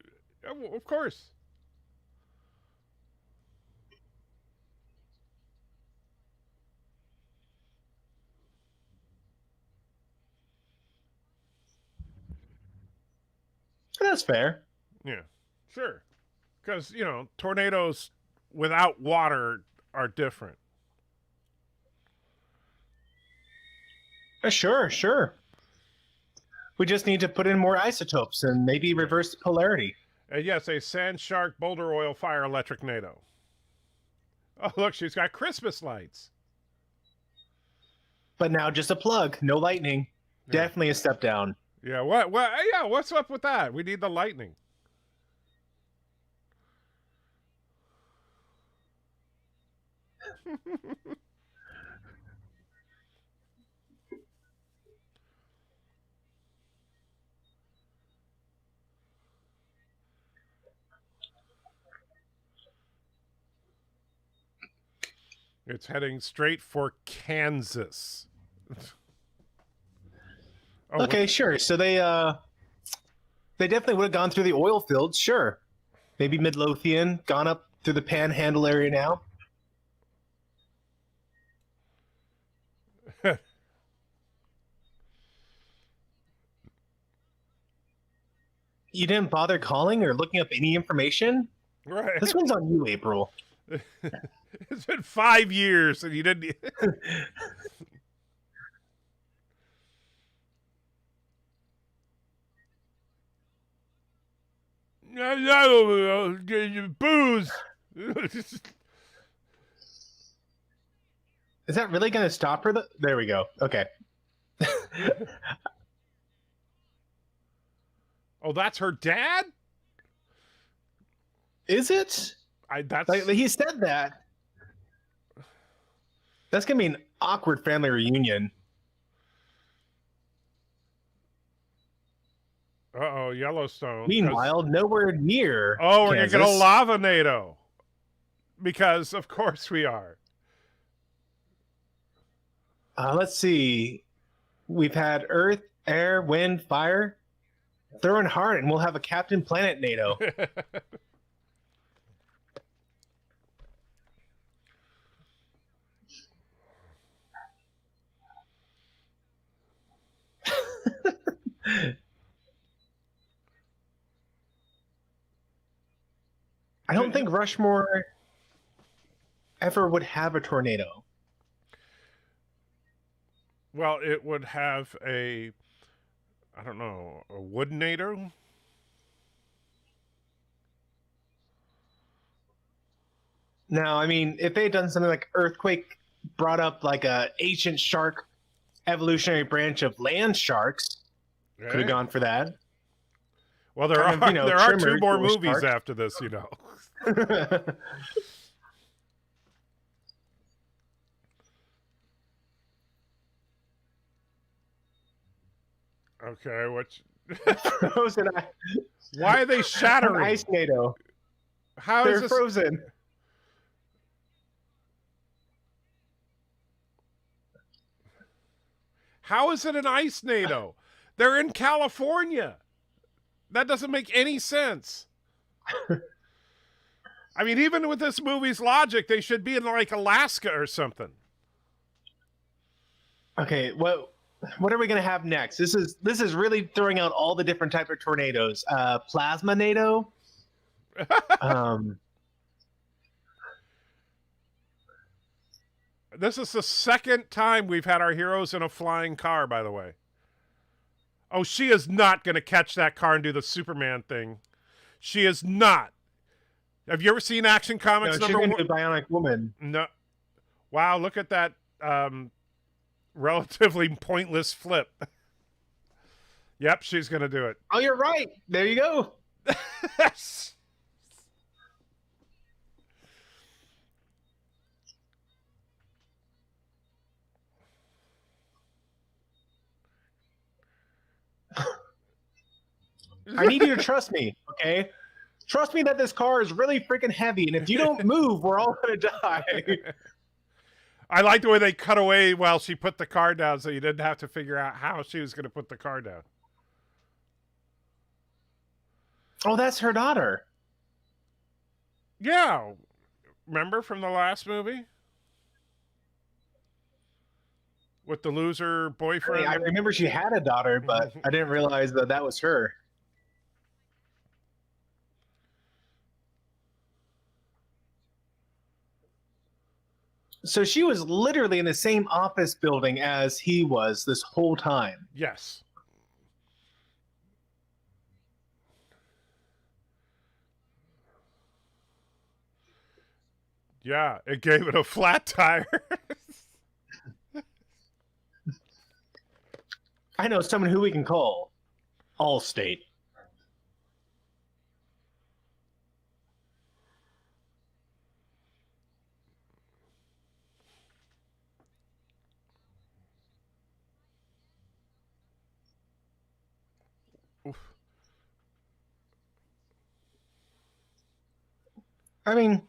Yeah, well, of course. That's fair. Yeah, sure. Because, you know, tornadoes without water are different. Sure, sure. We just need to put in more isotopes and maybe reverse the polarity. And yes, a sand shark boulder oil fire electric NATO. Oh, look, she's got Christmas lights. But now just a plug, no lightning. Yeah. Definitely a step down. Yeah, what? Yeah, what's up with that? We need the lightning. It's heading straight for Kansas. Oh, Okay, sure. So they definitely would have gone through the oil fields, sure. Maybe Midlothian, gone up through the Panhandle area now. You didn't bother calling or looking up any information? Right. This one's on you, April. It's been 5 years and you didn't. Booze. Is that really going to stop her? There we go. Okay. Oh, that's her dad? Is it? That's Like, he said that. That's going to be an awkward family reunion. Uh-oh, Yellowstone. Meanwhile, nowhere near. Oh, we're going to get a Kansas. lava NATO. Because, of course, we are. Let's see. We've had Earth, Air, Wind, Fire. Throw in hard, and we'll have a Captain Planet NATO. I don't think Rushmore ever would have a tornado. Well, it would have a, I don't know, a wood NATO? Now, I mean, if they had done something like Earthquake brought up like a ancient shark evolutionary branch of land sharks, could have Right? gone for that. Well, there kind are of, you know, there are trimmer two more to a movies shark. after this, you know. Okay, which Frozen why are they shattering? ice NATO. How is They're this? frozen. How is it an ice NATO? They're in California. That doesn't make any sense. I mean, even with this movie's logic, they should be in like Alaska or something. Okay, what are we gonna have next? This is really throwing out all the different type of tornadoes. Plasma NATO. Um, This is the second time we've had our heroes in a flying car, by the way. Oh, she is not going to catch that car and do the Superman thing. She is not. Have you ever seen Action Comics No, she's number gonna one? do Bionic Woman. No. Wow, look at that relatively pointless flip. Yep, she's going to do it. Oh, you're right. There you go. I need you to trust me, okay? Trust me that this car is really freaking heavy, and if you don't move, we're all gonna die. I like the way they cut away while she put the car down, so you didn't have to figure out how she was going to put the car down. Oh, that's her daughter. Yeah. Remember from the last movie? With the loser boyfriend? I remember she had a daughter, but I didn't realize that that was her. So she was literally in the same office building as he was this whole time. Yes. Yeah, it gave it a flat tire. I know someone who we can call. Allstate. Oof. I mean,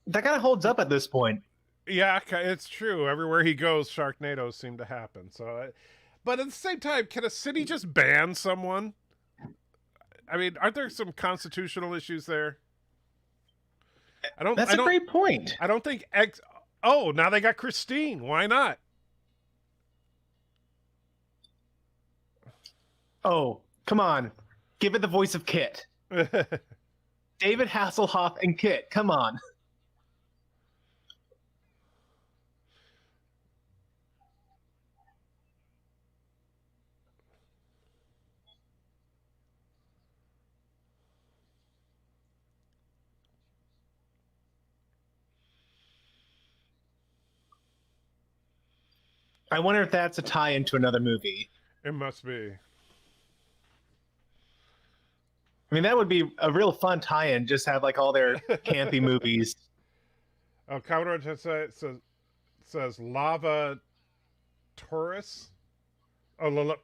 that kind of holds up at this point. Yeah, it's true. Everywhere he goes, Sharknadoes seem to happen. So, but at the same time, can a city just ban someone? I mean, aren't there some constitutional issues there? That's a great point. I don't think Oh, now they got Christine. Why not? Oh, come on. Give it the voice of Kit. David Hasselhoff and Kit. Come on. I wonder if that's a tie into another movie. It must be. I mean, that would be a real fun tie-in. Just have like all their campy movies. Oh, Commodore just says Lava Taurus. Oh,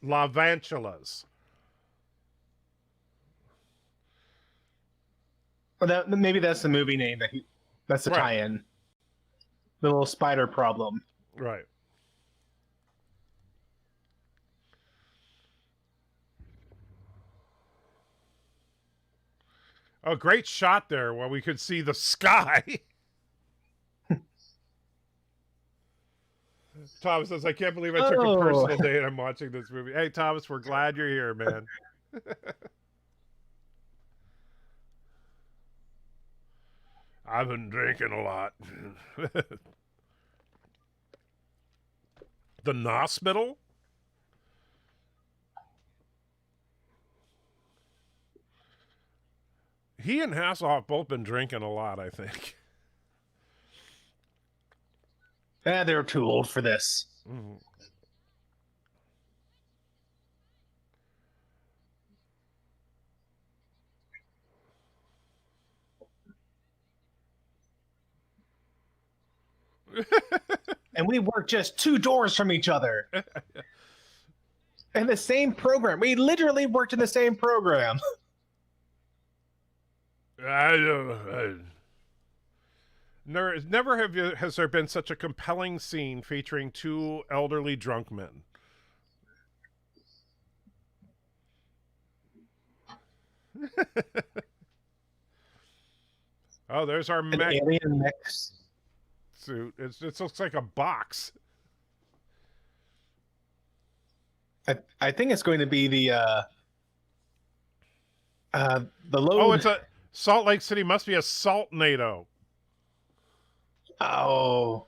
Lavantulas. Well, maybe that's the movie name that's the Right. tie-in. The little spider problem. Right. Oh, great shot there where we could see the sky. Thomas says, I can't believe I took a personal day and I'm watching this movie. Hey, Thomas, we're glad you're here, man. I've been drinking a lot. The hospital? He and Hasselhoff both been drinking a lot, I think. They're too old for this. Mm-hmm. And we work just 2 doors from each other. In the same program. We literally worked in the same program. Never has there been such a compelling scene featuring 2 elderly drunk men. Oh, there's our An alien mix. suit. It looks like a box. I think it's going to be the load. Oh, it's a Salt Lake City. Must be a Saltnado. Oh,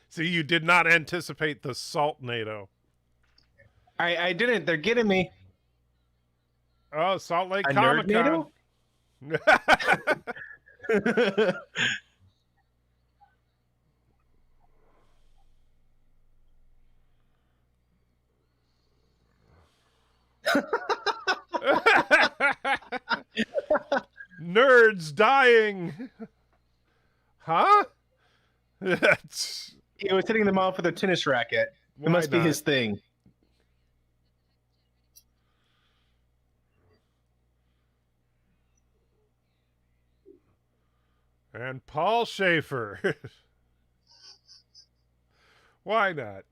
See, you did not anticipate the Saltnado. I didn't. They're getting me. Oh, Salt Lake A Comic-Con. Nerdnado? Nerds dying. Huh? That's He was hitting them off with a tennis racket. It why must be not? his thing. And Paul Schaefer. Why not?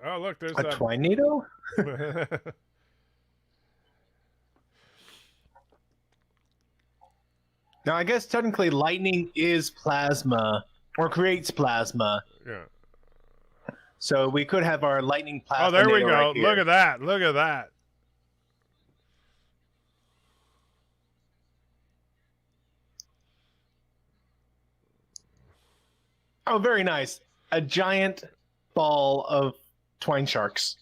Oh, look, there's A that. Twinado? Now, I guess technically lightning is plasma or creates plasma. Yeah. So we could have our lightning plasma. Oh, there we go. right here. Look at that. Look at that. Oh, very nice. A giant ball of twine sharks.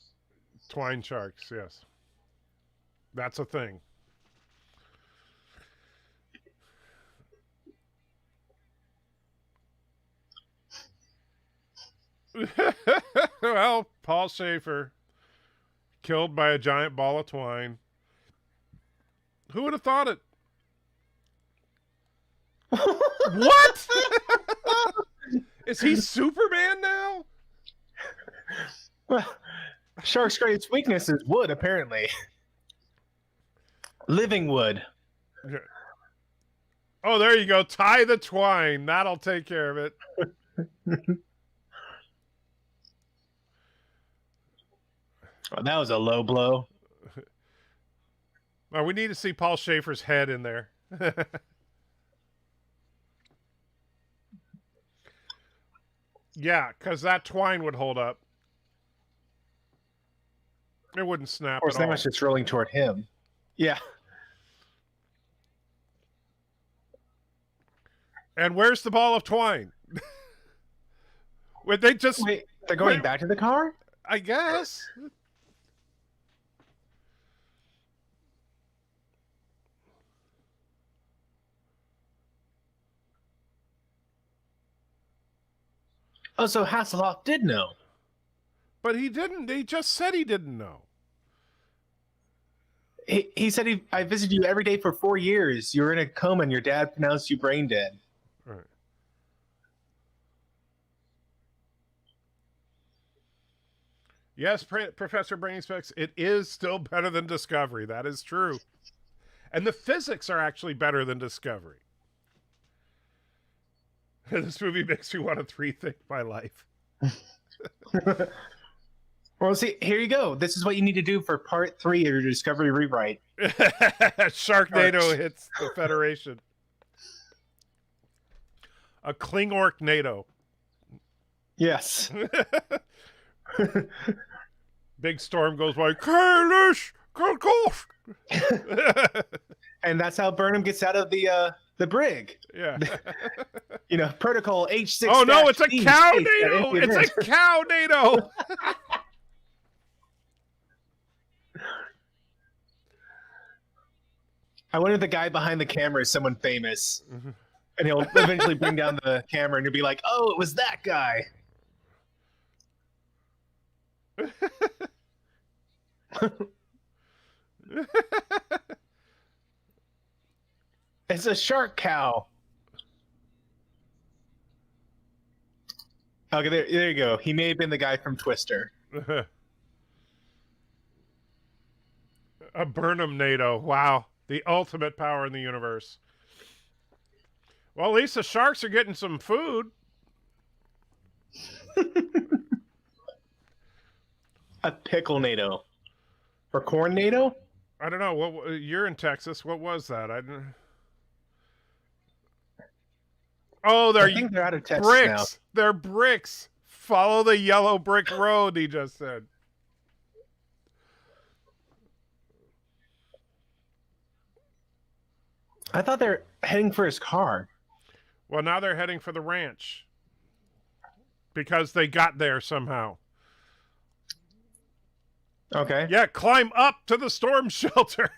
Twine sharks, yes. That's a thing. Well, Paul Schaefer killed by a giant ball of twine. Who would have thought it? What? Is he Superman now? Well, shark's greatest weakness is wood, apparently. Living wood. Oh, there you go. Tie the twine. That'll take care of it. Oh, that was a low blow. Well, we need to see Paul Schaefer's head in there. Yeah, because that twine would hold up. It wouldn't snap Of course, at that all. was just rolling toward him. Yeah. And where's the ball of twine? Would they just... Wait, they're going Wait. back to the car? I guess. Oh, so Hasselhoff did know. But he didn't. He just said he didn't know. He said, I visited you every day for 4 years. You were in a coma and your dad pronounced you brain dead. All right. Yes, Professor Brainspecs, it is still better than Discovery. That is true. And the physics are actually better than Discovery. This movie makes me want to rethink my life. Well, see, here you go. This is what you need to do for part 3 of your Discovery rewrite. Sharknado hits the Federation. A Klingork-nado. Yes. Big storm goes by. Kalish! Kalkosh! And that's how Burnham gets out of the brig. Yeah. You know, protocol H6. Oh no, it's a cow-nado! It's a cow-nado! I wonder if the guy behind the camera is someone famous. And he'll eventually bring down the camera and he'll be like, oh, it was that guy. It's a shark cow. Okay, there you go. He may have been the guy from Twister. A Burnham-nado. Wow. The ultimate power in the universe. Well, at least the sharks are getting some food. A pickle-nado. Or corn-nado? I don't know. What you're in Texas. What was that? I didn't... Oh, I think they're out of Texas bricks. now. They're bricks. Follow the yellow brick road, he just said. I thought they're heading for his car. Well, now they're heading for the ranch because they got there somehow. Okay. Yeah, climb up to the storm shelter.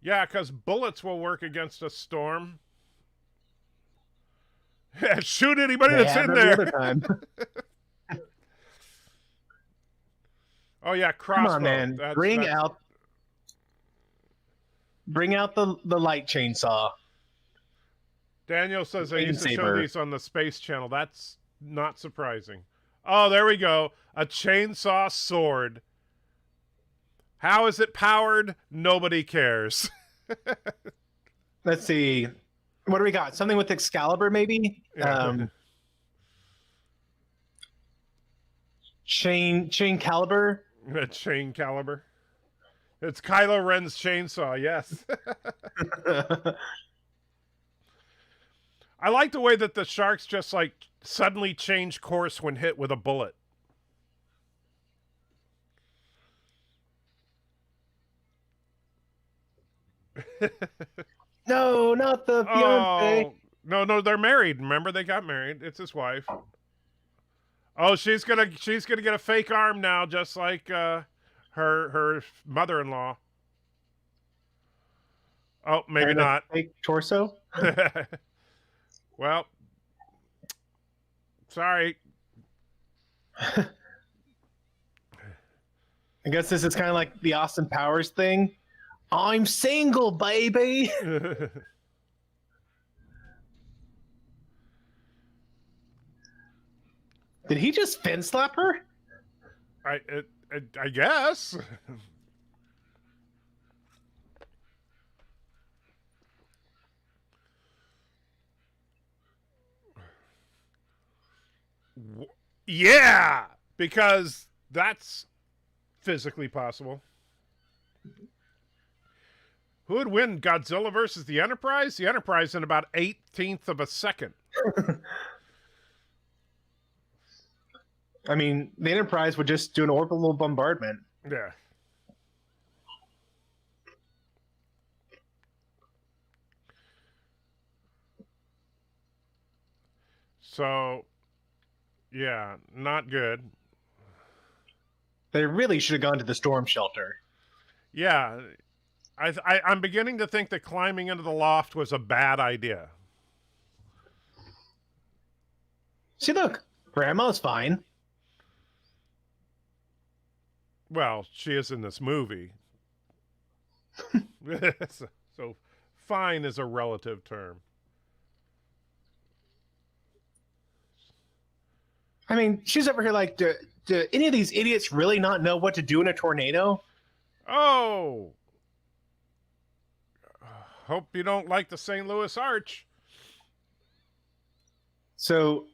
Yeah, because bullets will work against a storm. Shoot anybody They that's have in every there. other time. Oh yeah, crossbow. Come on, man. Bring out the light chainsaw. Daniel says they used to show Lightsaber. these on the Space Channel. That's not surprising. Oh, there we go. A chainsaw sword. How is it powered? Nobody cares. Let's see. What do we got? Something with Excalibur, maybe? Yeah. Chain caliber. A chain caliber. It's Kylo Ren's chainsaw, yes. I like the way that the sharks just like suddenly change course when hit with a bullet. No, not the fiance. Oh, no, they're married. Remember, they got married. It's his wife. Oh, she's gonna get a fake arm now, just like her mother-in-law. Oh, maybe And a not. fake torso. Well, sorry. I guess this is kind of like the Austin Powers thing. I'm single, baby. Did he just fin slap her? I guess. Yeah, because that's physically possible. Who would win, Godzilla versus the Enterprise? The Enterprise in about 1/18 of a second. I mean, the Enterprise would just do an orbital bombardment. Yeah. So, yeah, not good. They really should have gone to the storm shelter. Yeah, I'm beginning to think that climbing into the loft was a bad idea. See, look, Grandma's fine. Well, she is in this movie. So, fine is a relative term. I mean, she's over here like, do any of these idiots really not know what to do in a tornado? Oh! Hope you don't like the St. Louis Arch. So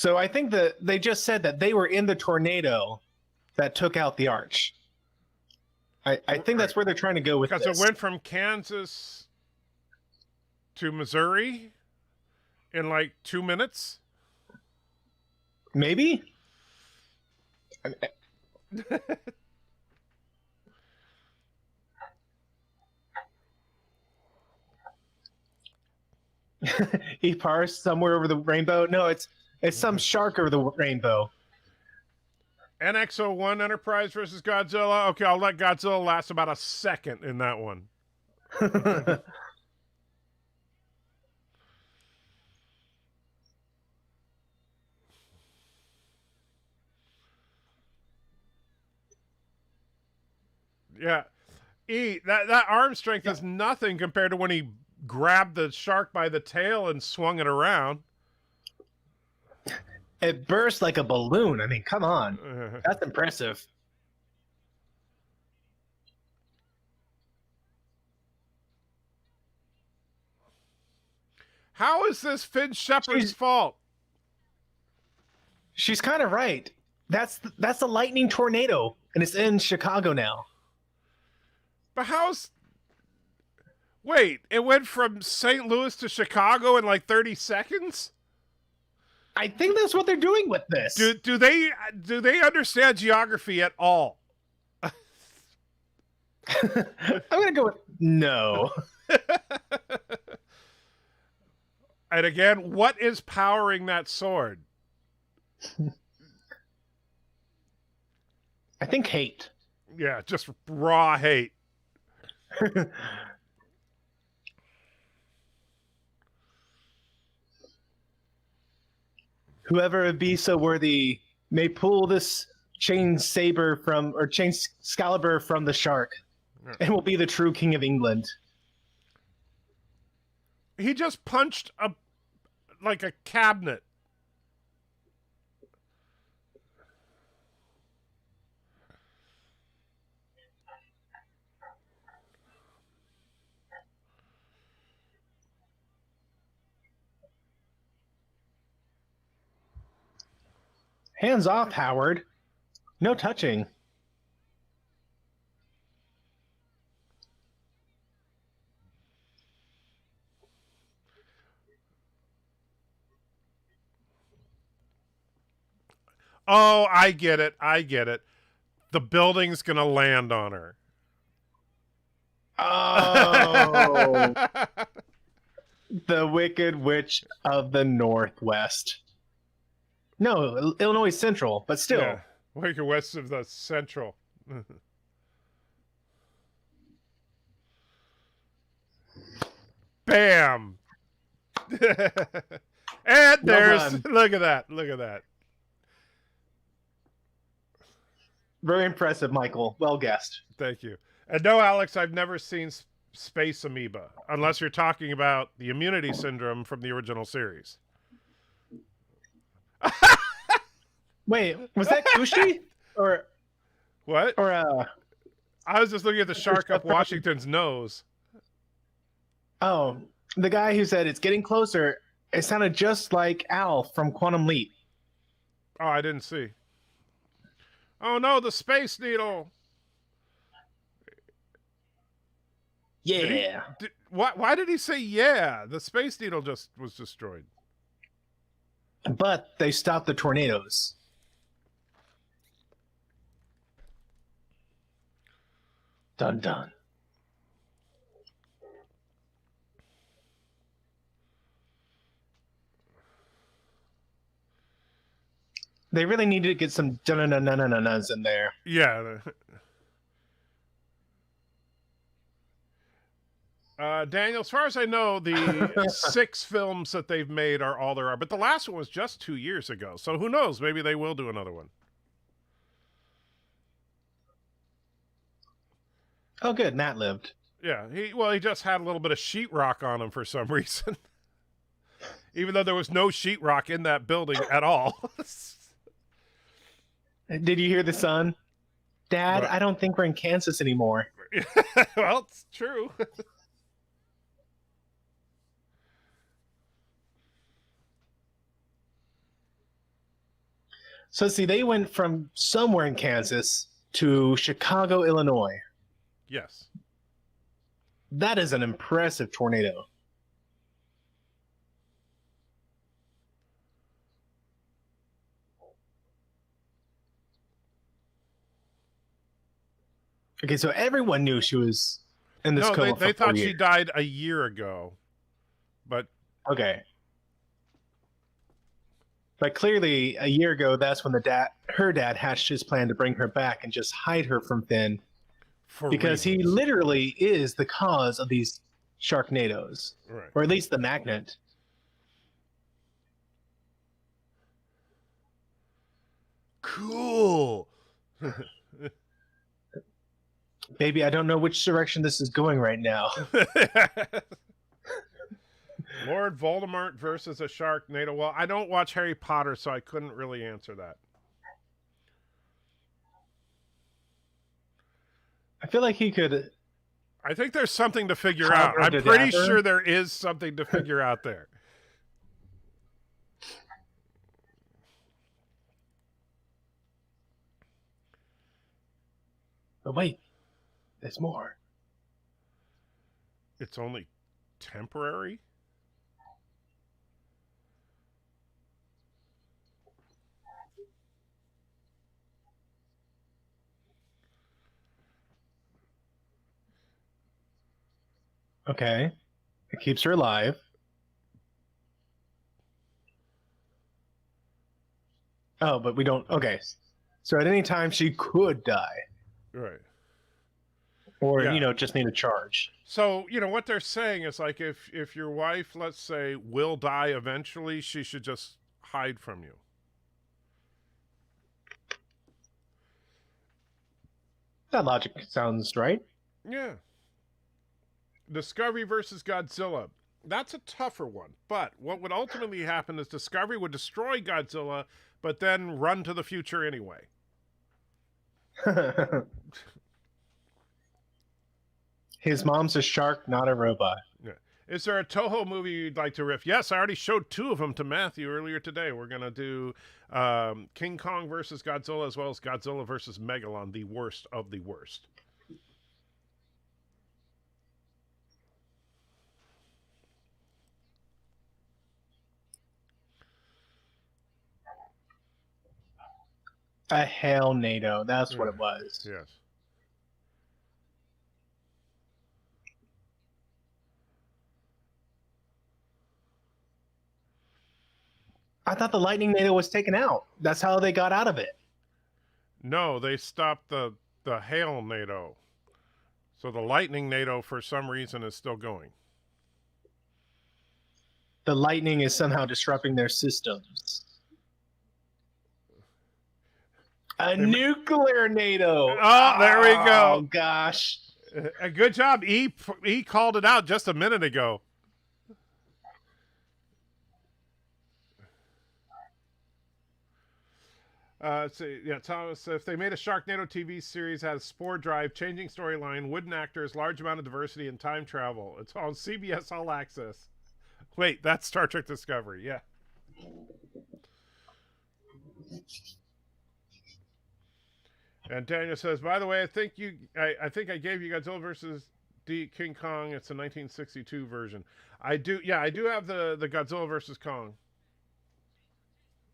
I think that they just said that they were in the tornado that took out the arch. I think that's where they're trying to go with Because this. it went from Kansas to Missouri in like 2 minutes. Maybe? He parsed somewhere over the rainbow. No, it's some shark over the rainbow. NX-01 Enterprise versus Godzilla. Okay, I'll let Godzilla last about a second in that one. Yeah. That arm strength is nothing compared to when he grabbed the shark by the tail and swung it around. It burst like a balloon. I mean, come on. That's impressive. How is this Finn Shepard's fault? She's kind of right. That's a lightning tornado, and it's in Chicago now. But how's... Wait, it went from St. Louis to Chicago in like 30 seconds? I think that's what they're doing with this. Do they understand geography at all? I'm gonna go with no. And again, what is powering that sword? I think hate. Yeah, just raw hate. Whoever be so worthy may pull this chain scalibur from the shark, and will be the true king of England. He just punched a cabinet. Hands off, Howard. No touching. Oh, I get it. I get it. The building's gonna land on her. Oh, the Wicked Witch of the Northwest. No, Illinois Central, but still. Yeah. Wicked West of the Central. Bam. And there's look at that. Look at that. Very impressive, Michael. Well guessed. Thank you. And no, Alex, I've never seen Space Amoeba, unless you're talking about the immunity syndrome from the original series. Wait, was that Kushi? Or what? Or I was just looking at the shark up Washington's nose. Oh, the guy who said it's getting closer. It sounded just like Al from Quantum Leap. Oh, I didn't see. Oh no, the Space Needle. Yeah. Why did he say yeah? The Space Needle just was destroyed. But they stopped the tornadoes. Dun dun. They really needed to get some dun-dun-dun-dun-dun-duns in there. Yeah. Daniel, as far as I know, the 6 films that they've made are all there are. But the last one was just 2 years ago. So who knows? Maybe they will do another one. Oh, good. Matt lived. Yeah. He just had a little bit of sheetrock on him for some reason. Even though there was no sheetrock in that building at all. Did you hear the son? Dad, I don't think we're in Kansas anymore. Well, it's true. So see, they went from somewhere in Kansas to Chicago, Illinois. Yes. That is an impressive tornado. Okay, so everyone knew she was in this coma. They thought she died a year ago. But okay. But clearly, a year ago, that's when her dad hatched his plan to bring her back and just hide her from Finn. Because he literally is the cause of these Sharknadoes. Right. Or at least the magnet. Cool. Baby, I don't know which direction this is going right now. Lord Voldemort versus a Sharknado. Well, I don't watch Harry Potter, so I couldn't really answer that. I feel like he could... I think there's something to figure out. I'm pretty sure there is something to figure out there. But wait, there's more. It's only temporary? Okay. It keeps her alive. Oh, but we don't. Okay. So at any time she could die, Right. or Yeah. just need a charge. So, what they're saying is like if your wife, let's say, will die eventually, she should just hide from you. That logic sounds right. Yeah. Discovery versus Godzilla. That's a tougher one. But what would ultimately happen is Discovery would destroy Godzilla, but then run to the future anyway. His mom's a shark, not a robot. Yeah. Is there a Toho movie you'd like to riff? Yes, I already showed 2 of them to Matthew earlier today. We're going to do King Kong versus Godzilla, as well as Godzilla versus Megalon, the worst of the worst. A hell NATO. That's what it was. Yes. I thought the lightning NATO was taken out. That's how they got out of it. No, they stopped the hail NATO. So the lightning NATO, for some reason, is still going. The lightning is somehow disrupting their systems. A nuclear NATO. Oh, there we go. Oh, gosh. A good job. E called it out just a minute ago. Yeah, Thomas, if they made a Sharknado TV series, had a spore drive, changing storyline, wooden actors, large amount of diversity, and time travel. It's on CBS All Access. Wait, that's Star Trek Discovery. Yeah. And Daniel says, by the way, I think I gave you Godzilla versus King Kong. It's a 1962 version. I do have the Godzilla versus Kong.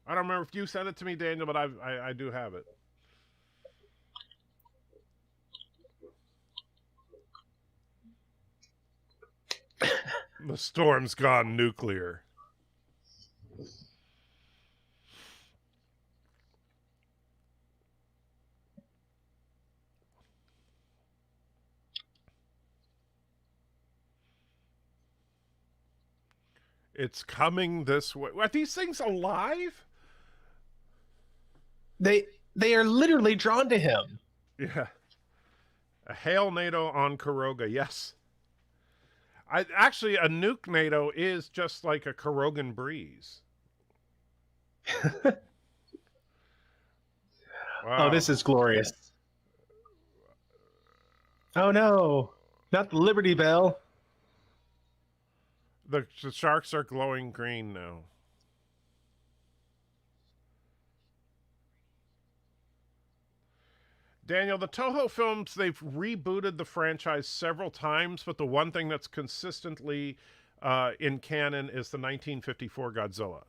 I don't remember if you sent it to me, Daniel, but I do have it. The storm's gone nuclear. It's coming this way. Are these things alive? They are literally drawn to him. Yeah. A hail NATO on Kuroga, yes. Actually, a nuke NATO is just like a Kurogan breeze. Wow. Oh, this is glorious. Oh, no. Not the Liberty Bell. The sharks are glowing green now. Daniel, the Toho films, they've rebooted the franchise several times, but the one thing that's consistently in canon is the 1954 Godzilla.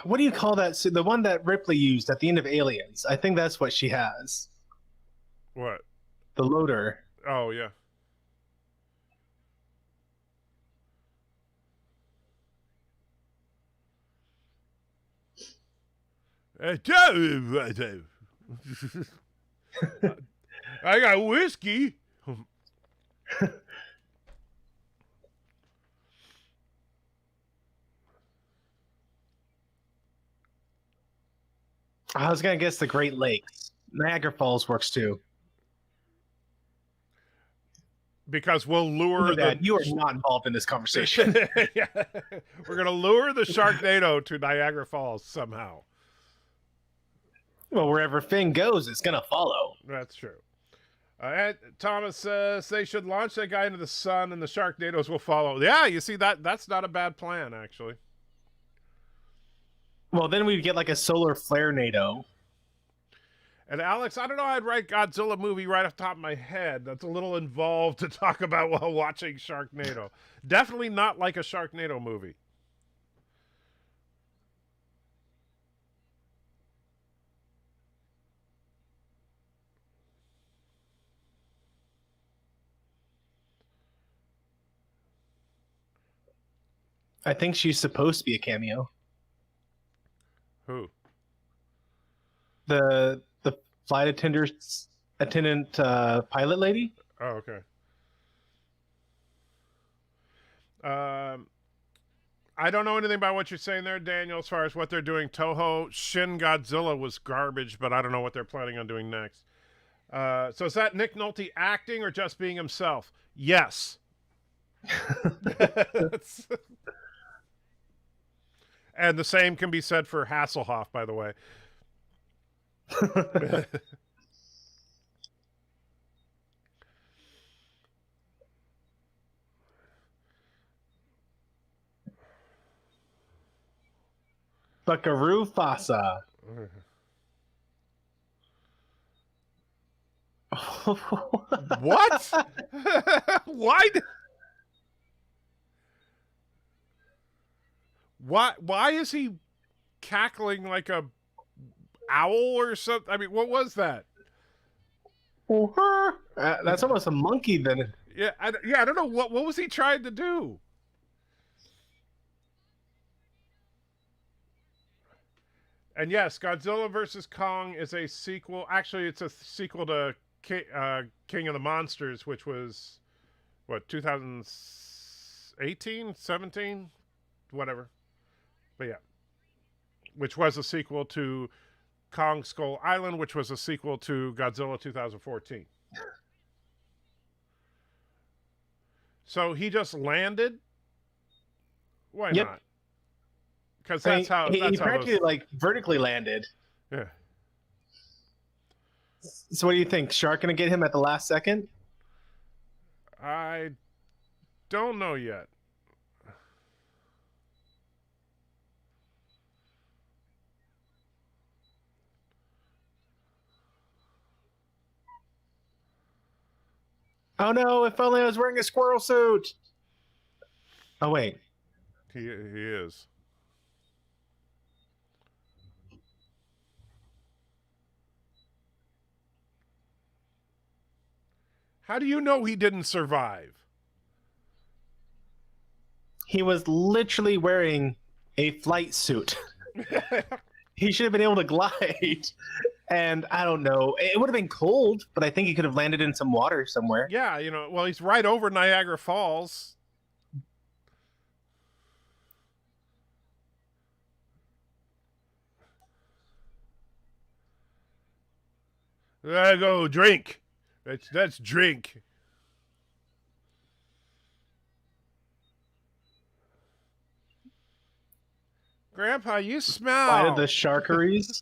What do you call that? So the one that Ripley used at the end of Aliens. I think that's what she has. What? The loader. Oh, yeah. I got whiskey. I was going to guess the Great Lakes. Niagara Falls works too. Because we'll lure You are not involved in this conversation. Yeah. We're going to lure the Sharknado to Niagara Falls somehow. Well, wherever Finn goes, it's going to follow. That's true. And Thomas says they should launch that guy into the sun and the Sharknadoes will follow. Yeah, you see, that's not a bad plan, actually. Well, then we'd get like a solar flare NATO. And Alex, I don't know, I'd write Godzilla movie right off the top of my head. That's a little involved to talk about while watching Sharknado. Definitely not like a Sharknado movie. I think she's supposed to be a cameo. Who? The flight attendant pilot lady. Oh, okay. I don't know anything about what you're saying there, Daniel, as far as what they're doing. Toho Shin Godzilla was garbage, but I don't know what they're planning on doing next. So is that Nick Nolte acting or just being himself? Yes. And the same can be said for Hasselhoff, by the way. Buckaroo Fasa. What? Why? Why is he cackling like a owl or something? I mean, what was that? That's almost a monkey then. Yeah, I don't know what was he trying to do. And yes, Godzilla vs. Kong is a sequel. Actually, it's a sequel to King of the Monsters, which was, what, 2018, 17, whatever. But yeah, which was a sequel to Kong Skull Island, which was a sequel to Godzilla 2014. So he just landed? Why not? Because that's how he practically like vertically landed. Yeah. So what do you think? Shark gonna get him at the last second? I don't know yet. Oh no, if only I was wearing a squirrel suit. Oh wait. He is. How do you know he didn't survive? He was literally wearing a flight suit. He should have been able to glide. And I don't know. It would have been cold, but I think he could have landed in some water somewhere. Yeah, well, he's right over Niagara Falls. There I go, drink. That's drink. Grandpa, you smell. By the sharkeries.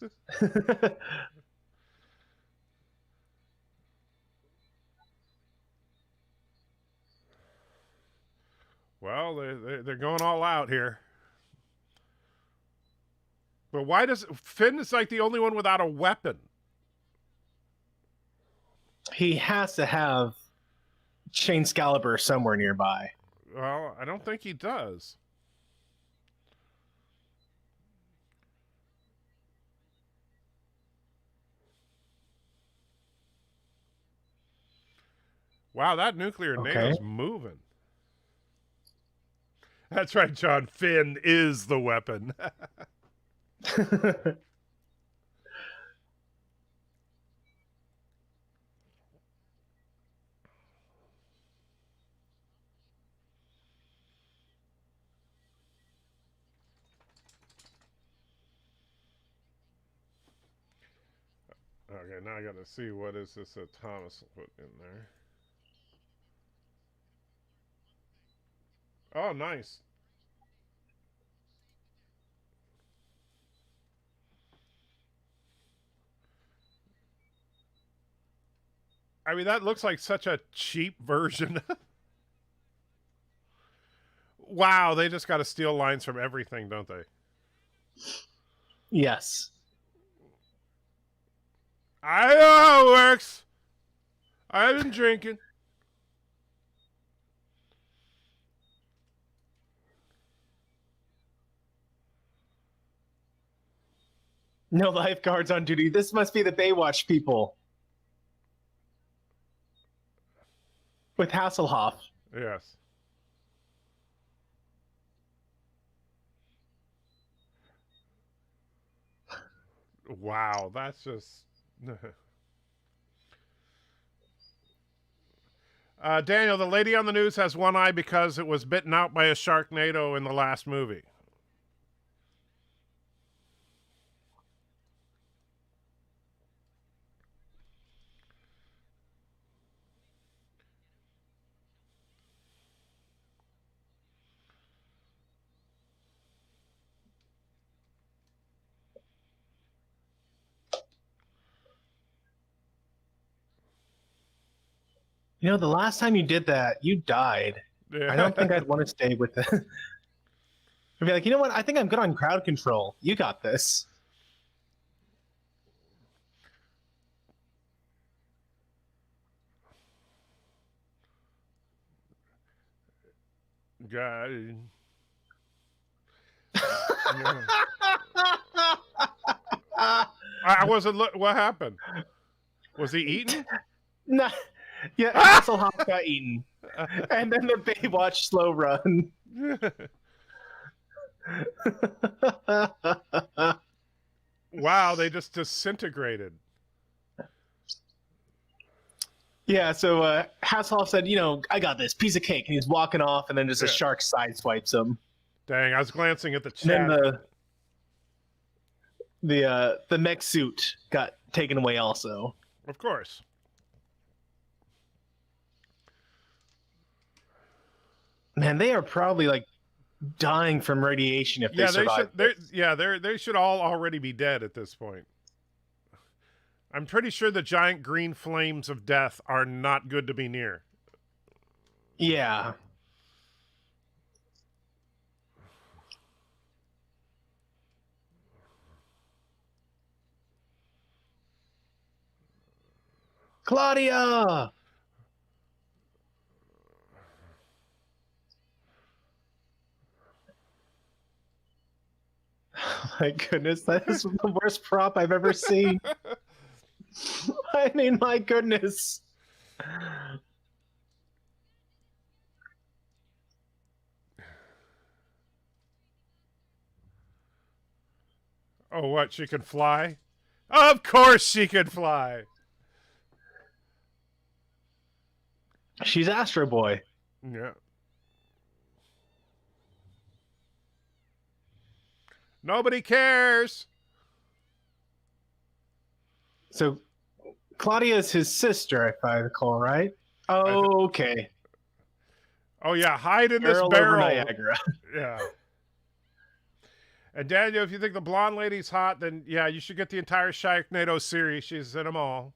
Well, they're going all out here. But why does Finn is like the only one without a weapon? He has to have Shane Excalibur somewhere nearby. Well, I don't think he does. Wow, that nuclear NATO's moving. That's right, John. Finn is the weapon. Okay, now I got to see what is this that Thomas put in there. Oh, nice. I mean, that looks like such a cheap version. Wow, they just got to steal lines from everything, don't they? Yes. I know how it works. I've been drinking. No lifeguards on duty. This must be the Baywatch people. With Hasselhoff. Yes. Wow, that's just. Daniel, the lady on the news has one eye because it was bitten out by a Sharknado in the last movie. You know, the last time you did that, you died. Yeah. I don't think I'd want to stay with it. I'd be like, you know what? I think I'm good on crowd control. You got this. God. Yeah. I wasn't. What happened? Was he eaten? Nah, yeah, Hasselhoff got eaten. And then the Baywatch slow run. Wow, they just disintegrated. Yeah, so Hasselhoff said, you know, I got this piece of cake. And he's walking off, and then just a shark sideswipes him. Dang, I was glancing at the chat. And then the mech suit got taken away also. Of course. Man, they are probably like dying from radiation if they survive. They should all already be dead at this point. I'm pretty sure the giant green flames of death are not good to be near. Yeah. Claudia! Oh my goodness, that is the worst prop I've ever seen. I mean, my goodness. Oh, what? She can fly? Of course she can fly. She's Astro Boy. Yeah. Nobody cares. So Claudia is his sister, if I recall, right? Oh, okay. Oh yeah, hide in this Over barrel. Niagara. Yeah. And Daniel, if you think the blonde lady's hot, then yeah, you should get the entire Sharknado series. She's in them all.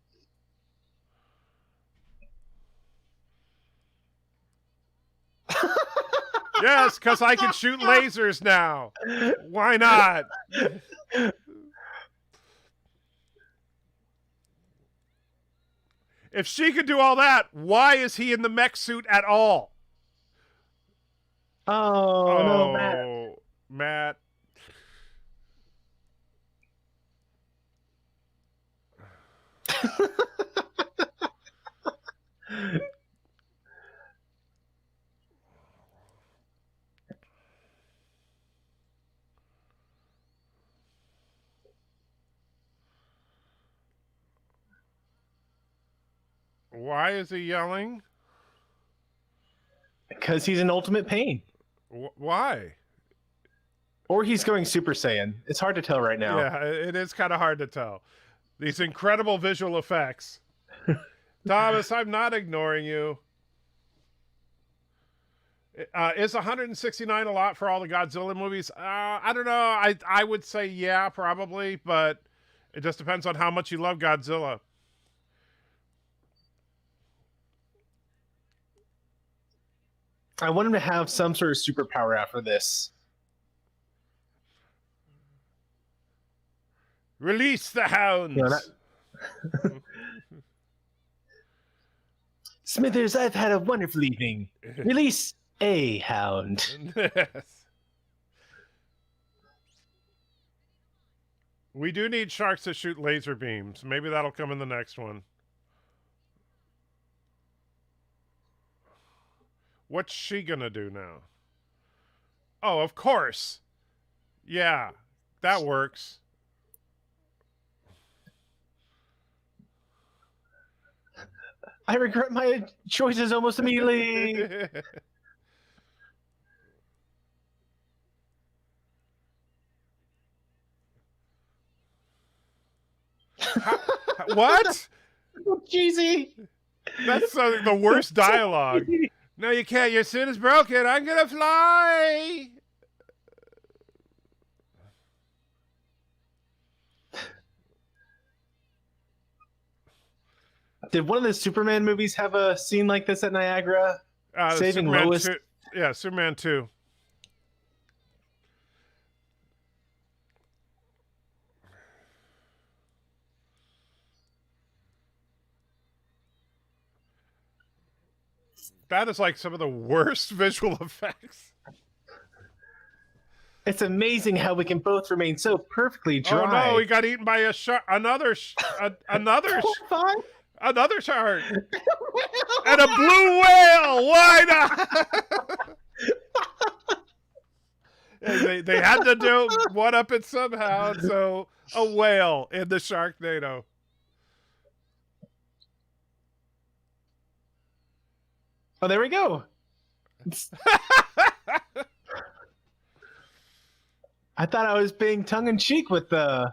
Yes, because I can shoot lasers now. Why not? If she could do all that, why is he in the mech suit at all? Oh, no, Matt. Why is he yelling? Because he's in ultimate pain. Why? Or he's going Super Saiyan. It's hard to tell right now. Yeah, it is kind of hard to tell. These incredible visual effects. Thomas, I'm not ignoring you. Is 169 a lot for all the Godzilla movies? I don't know. I would say yeah, probably, but it just depends on how much you love Godzilla. I want him to have some sort of superpower after this. Release the hounds. You know, Smithers, I've had a wonderful evening. Release a hound. Yes. We do need sharks to shoot laser beams. Maybe that'll come in the next one. What's she gonna do now? Oh, of course. Yeah, that works. I regret my choices almost immediately. What? Cheesy. That's the worst dialogue. No, you can't. Your suit is broken. I'm gonna fly. Did one of the Superman movies have a scene like this at Niagara? Saving Superman Lois. 2. Yeah, Superman 2. That is like some of the worst visual effects. It's amazing how we can both remain so perfectly dry. Oh no, he got eaten by a shark. Another shark. And a blue whale. Why not? they had to do one up it somehow. So a whale in the Sharknado. Oh, there we go. I thought I was being tongue-in-cheek with the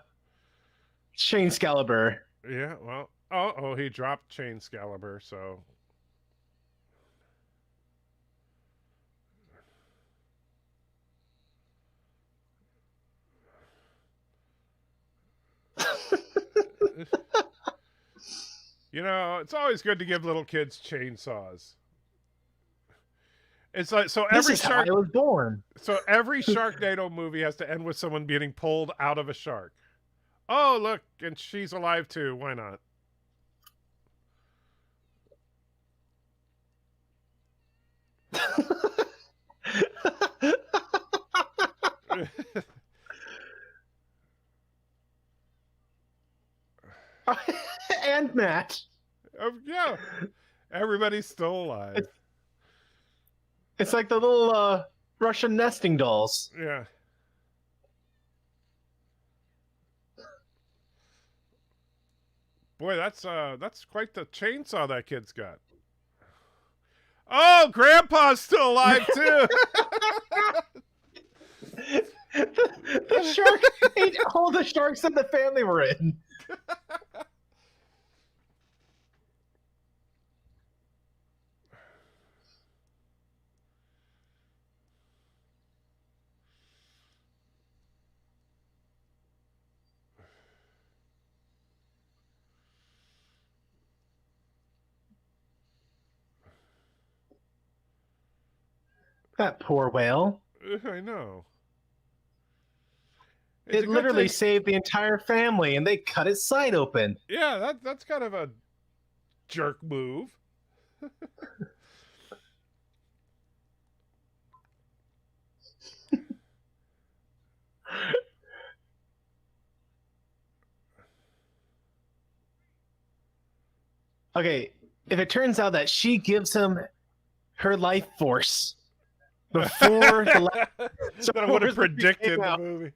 Shane Excalibur. Yeah, well, oh, he dropped Chain Excalibur, so. You know, it's always good to give little kids chainsaws. It's like so This is how I was born. So every Sharknado movie has to end with someone being pulled out of a shark. Oh, look, and she's alive too. Why not? And Matt. Yeah, everybody's still alive. It's like the little Russian nesting dolls. Yeah. Boy, that's quite the chainsaw that kid's got. Oh, Grandpa's still alive too. The shark ate all the sharks that the family were in. That poor whale. I know. It literally saved the entire family, and they cut its side open. Yeah, that's kind of a jerk move. Okay, if it turns out that she gives him her life force before the that I would have predicted the movie.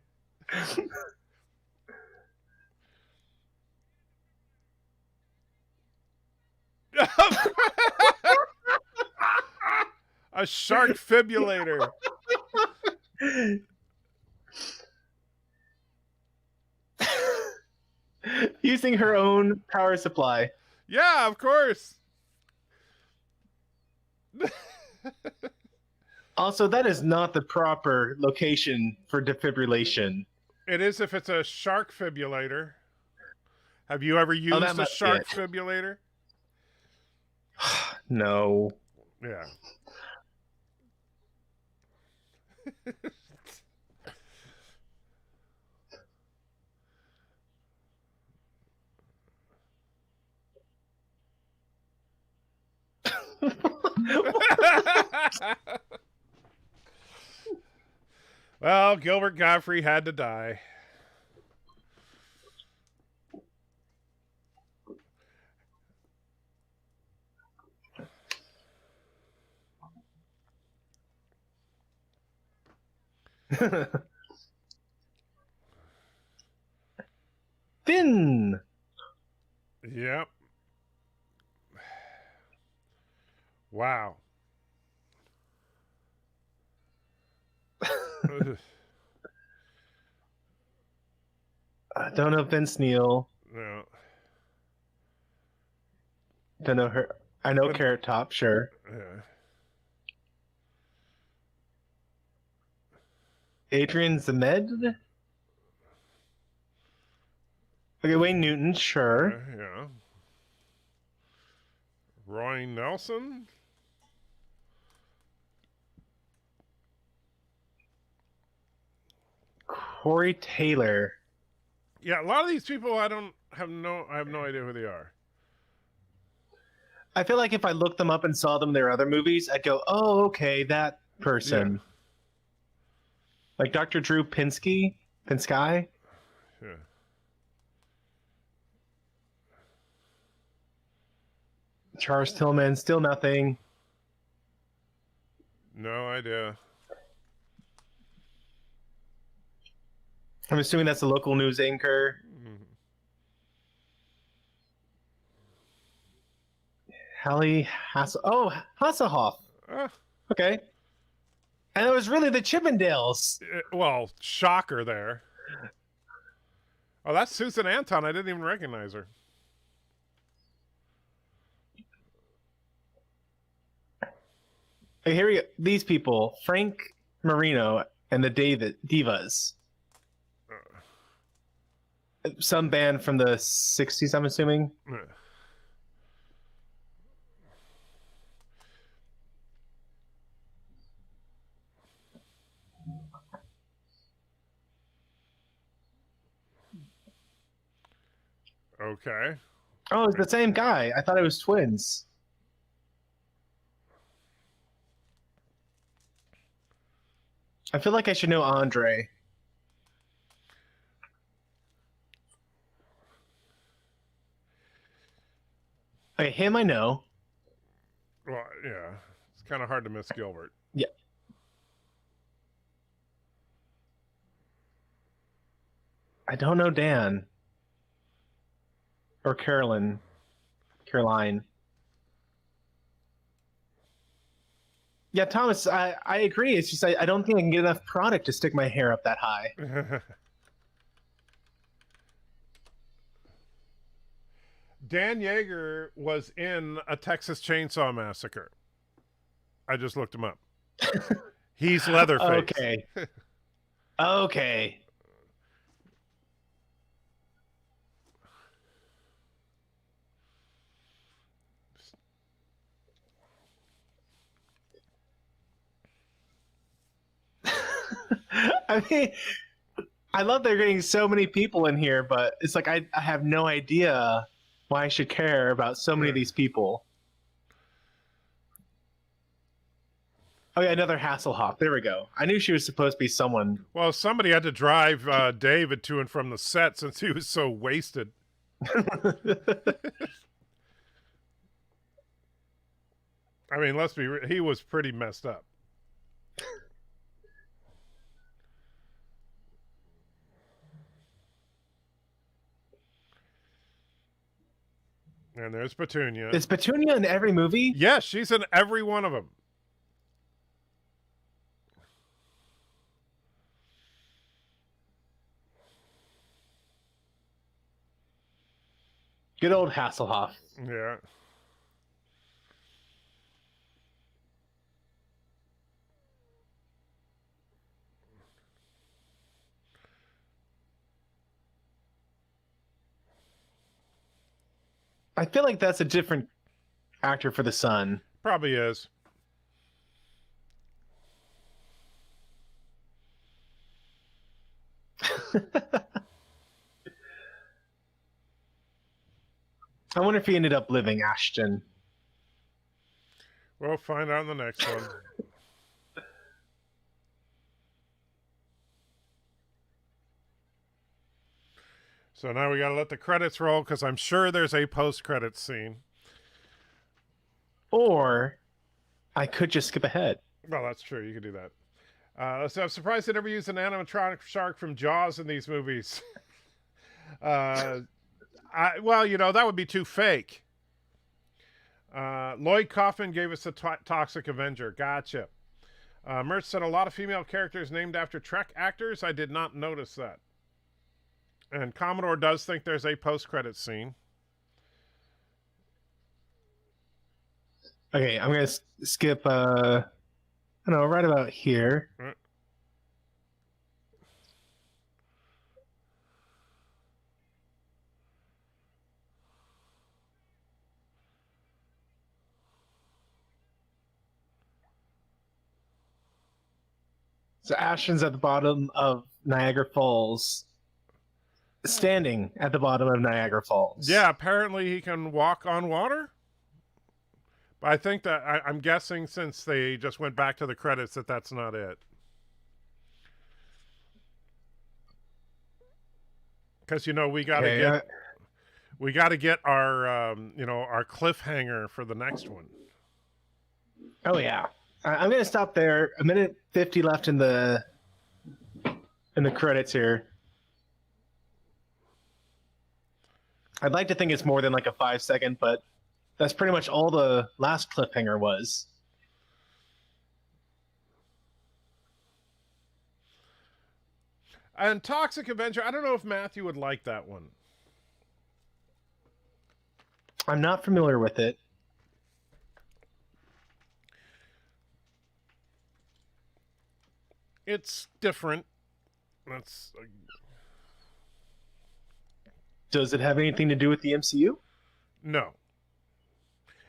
A shark fibulator. Using her own power supply. Yeah, of course. Also, that is not the proper location for defibrillation. It is if it's a shark fibulator. Have you ever used a shark fibulator? No. Yeah. Well, Gilbert Gottfried had to die. Finn. Yep. Wow. Ugh. I don't know Vince Neil. No. Don't know her. I know Carrot Top, sure. Yeah. Adrian Zemed. Okay, Wayne Newton, sure. Yeah. Roy Nelson. Corey Taylor. Yeah, a lot of these people I have no idea who they are. I feel like if I looked them up and saw them in their other movies, I'd go, "Oh, okay, that person." Yeah. Like Dr. Drew Pinsky. Yeah. Charles Tillman, still nothing. No idea. I'm assuming that's a local news anchor. Mhm. Hallie Hasselhoff. Uh, Okay. And it was really the Chippendales. well, shocker there. Oh, that's Susan Anton. I didn't even recognize her. Hey, here we go. These people, Frank Marino and the Divas. Some band from the 60s, I'm assuming. Okay. Oh, it's the same guy. I thought it was twins. I feel like I should know Andre. Okay, him I know. Well, yeah. It's kind of hard to miss Gilbert. Yeah. I don't know Dan. Or Caroline. Yeah, Thomas, I agree. It's just I don't think I can get enough product to stick my hair up that high. Dan Yeager was in a Texas Chainsaw Massacre. I just looked him up. He's Leatherface. Okay. Okay. I mean, I love they're getting so many people in here, but it's like I have no idea why I should care about so many of these people. Oh yeah, another Hasselhoff. There we go. I knew she was supposed to be someone. Well, somebody had to drive David to and from the set since he was so wasted. I mean, let's be real. He was pretty messed up. And there's Petunia. Is Petunia in every movie? Yes, she's in every one of them. Good old Hasselhoff. Yeah. I feel like that's a different actor for the son. Probably is. I wonder if he ended up living Ashton. We'll find out in the next one. So now we got to let the credits roll because I'm sure there's a post-credits scene. Or I could just skip ahead. Well, that's true. You could do that. So I'm surprised they never used an animatronic shark from Jaws in these movies. Well, you know, that would be too fake. Lloyd Kaufman gave us a Toxic Avenger. Gotcha. Mertz said a lot of female characters named after Trek actors. I did not notice that. And Commodore does think there's a post-credit scene. Okay, I'm gonna skip. I don't know, right about here. So Ashton's at the bottom of Niagara Falls, standing at the bottom of Niagara Falls. Yeah, apparently he can walk on water. But I think that I'm guessing since they just went back to the credits that that's not it. Because we gotta get our our cliffhanger for the next one. Oh yeah, I'm gonna stop there. 1:50 left in the credits here. I'd like to think it's more than like a 5-second, but that's pretty much all the last cliffhanger was. And Toxic Avenger, I don't know if Matthew would like that one. I'm not familiar with it. It's different. Does it have anything to do with the MCU? No.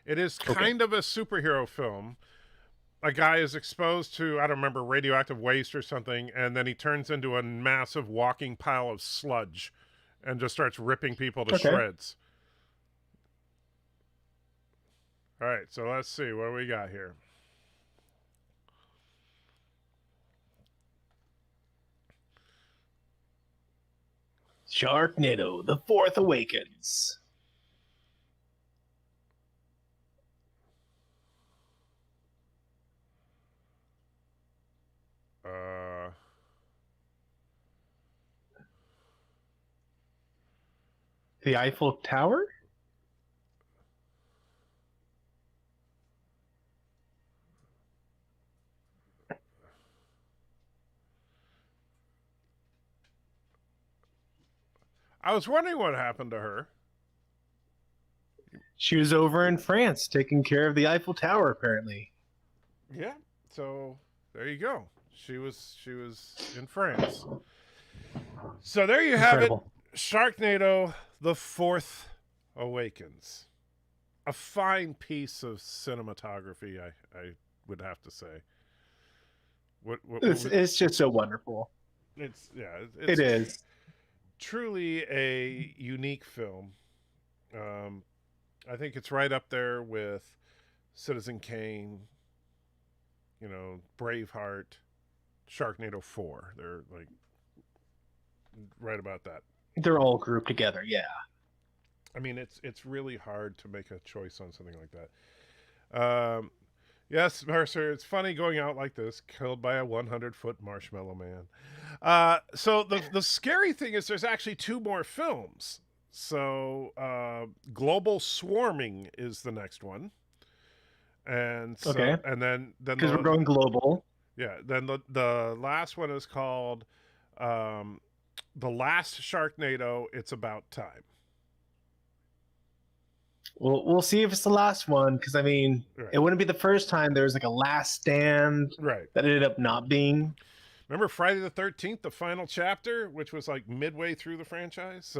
It is kind of a superhero film. A guy is exposed to, I don't remember, radioactive waste or something, and then he turns into a massive walking pile of sludge and just starts ripping people to shreds. All right, so let's see what we got here. Sharknado4 Awakens. The Eiffel Tower? I was wondering what happened to her. She was over in France taking care of the Eiffel Tower, apparently. Yeah, so there you go. She was in France. So there you have it. Sharknado, the 4th Awakens. A fine piece of cinematography, I would have to say. It's just so wonderful. It is truly a unique film. I think it's right up there with Citizen Kane, Braveheart, Sharknado4. They're like right about that. They're all grouped together, yeah. I mean, it's really hard to make a choice on something like that. Yes, Mercer, it's funny going out like this, killed by a 100-foot marshmallow man. So the scary thing is there's actually 2 more films. So Global Swarming is the next one. And so, and then because we're going global. Yeah, then the last one is called The Last Sharknado, It's About Time. Well, we'll see if it's the last one, because I mean, it wouldn't be the first time there was like a last stand that ended up not being. Remember Friday the 13th, the final chapter, which was like midway through the franchise?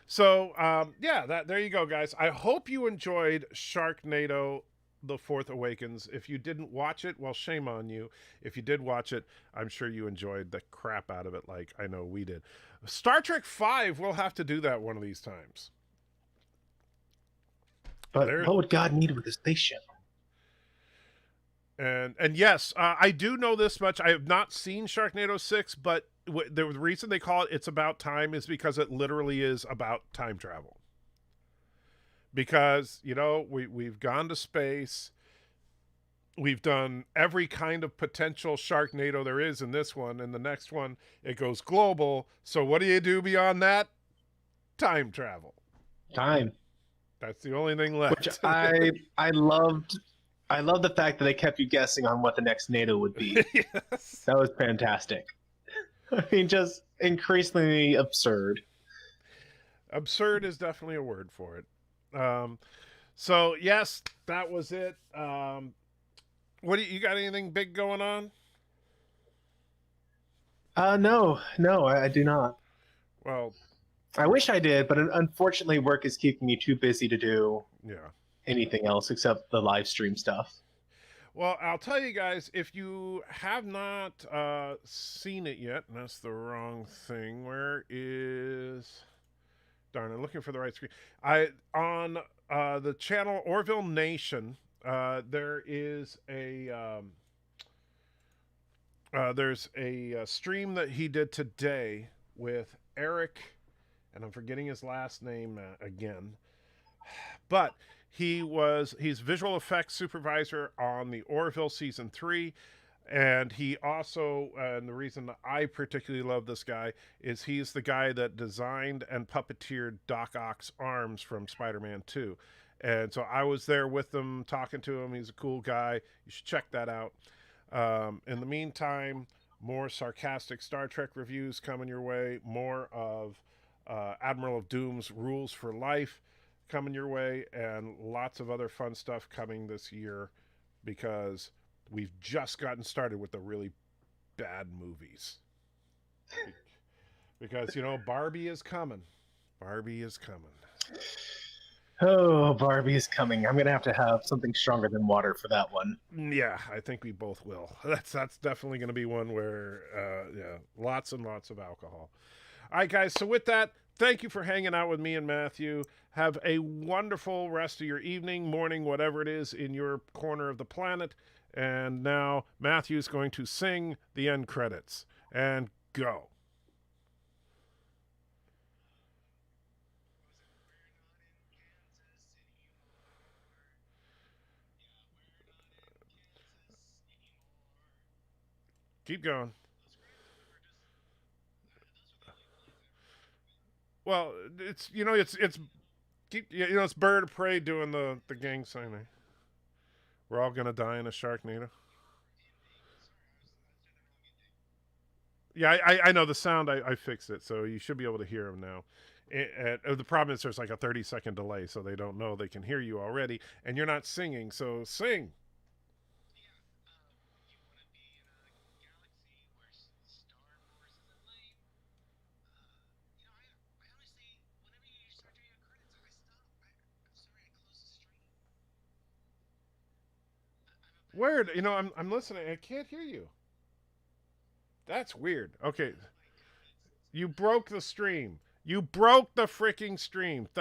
So, there you go, guys. I hope you enjoyed Sharknado, the 4th Awakens. If you didn't watch it, well, shame on you. If you did watch it, I'm sure you enjoyed the crap out of it like I know we did. Star Trek 5, we'll have to do that one of these times. But what would God need with a spaceship? And yes, I do know this much. I have not seen Sharknado 6, but the reason they call it It's About Time is because it literally is about time travel. Because, we've gone to space. We've done every kind of potential Sharknado there is in this one. And the next one, it goes global. So what do you do beyond that? Time travel. Time. That's the only thing left. Which I loved. I love the fact that they kept you guessing on what the next NATO would be. Yes. That was fantastic. I mean, just increasingly absurd. Absurd is definitely a word for it. So yes, that was it. What do you got? Anything big going on? No, I do not. Well, I wish I did, but unfortunately, work is keeping me too busy to do yeah. anything else except the live stream stuff. Well, I'll tell you guys, if you have not seen it yet, and that's the wrong thing. Where is? Darn, I'm looking for the right screen. On the channel Orville Nation, there is there's a stream that he did today with Eric, and I'm forgetting his last name again, but he's visual effects supervisor on the Orville season 3. And he also, and the reason I particularly love this guy is he's the guy that designed and puppeteered Doc Ock's arms from Spider-Man 2. And so I was there with him, talking to him. He's a cool guy. You should check that out. In the meantime, more sarcastic Star Trek reviews coming your way. More of Admiral of Doom's Rules for Life coming your way. And lots of other fun stuff coming this year because we've just gotten started with the really bad movies. Because, Barbie is coming. Barbie is coming. Oh, Barbie is coming. I'm going to have something stronger than water for that one. Yeah, I think we both will. That's definitely going to be one where, lots and lots of alcohol. All right, guys. So with that, thank you for hanging out with me and Matthew. Have a wonderful rest of your evening, morning, whatever it is in your corner of the planet. And now Matthew's going to sing the end credits. And go. Keep going. Well, it's it's Bird of Prey doing the gang signing. We're all gonna die in a Sharknado. Yeah, I know the sound. I fixed it, so you should be able to hear him now. The problem is there's like a 30-second delay, so they don't know they can hear you already, and you're not singing. So sing. Weird. I'm listening. I can't hear you. That's weird. Okay. You broke the stream. You broke the freaking stream.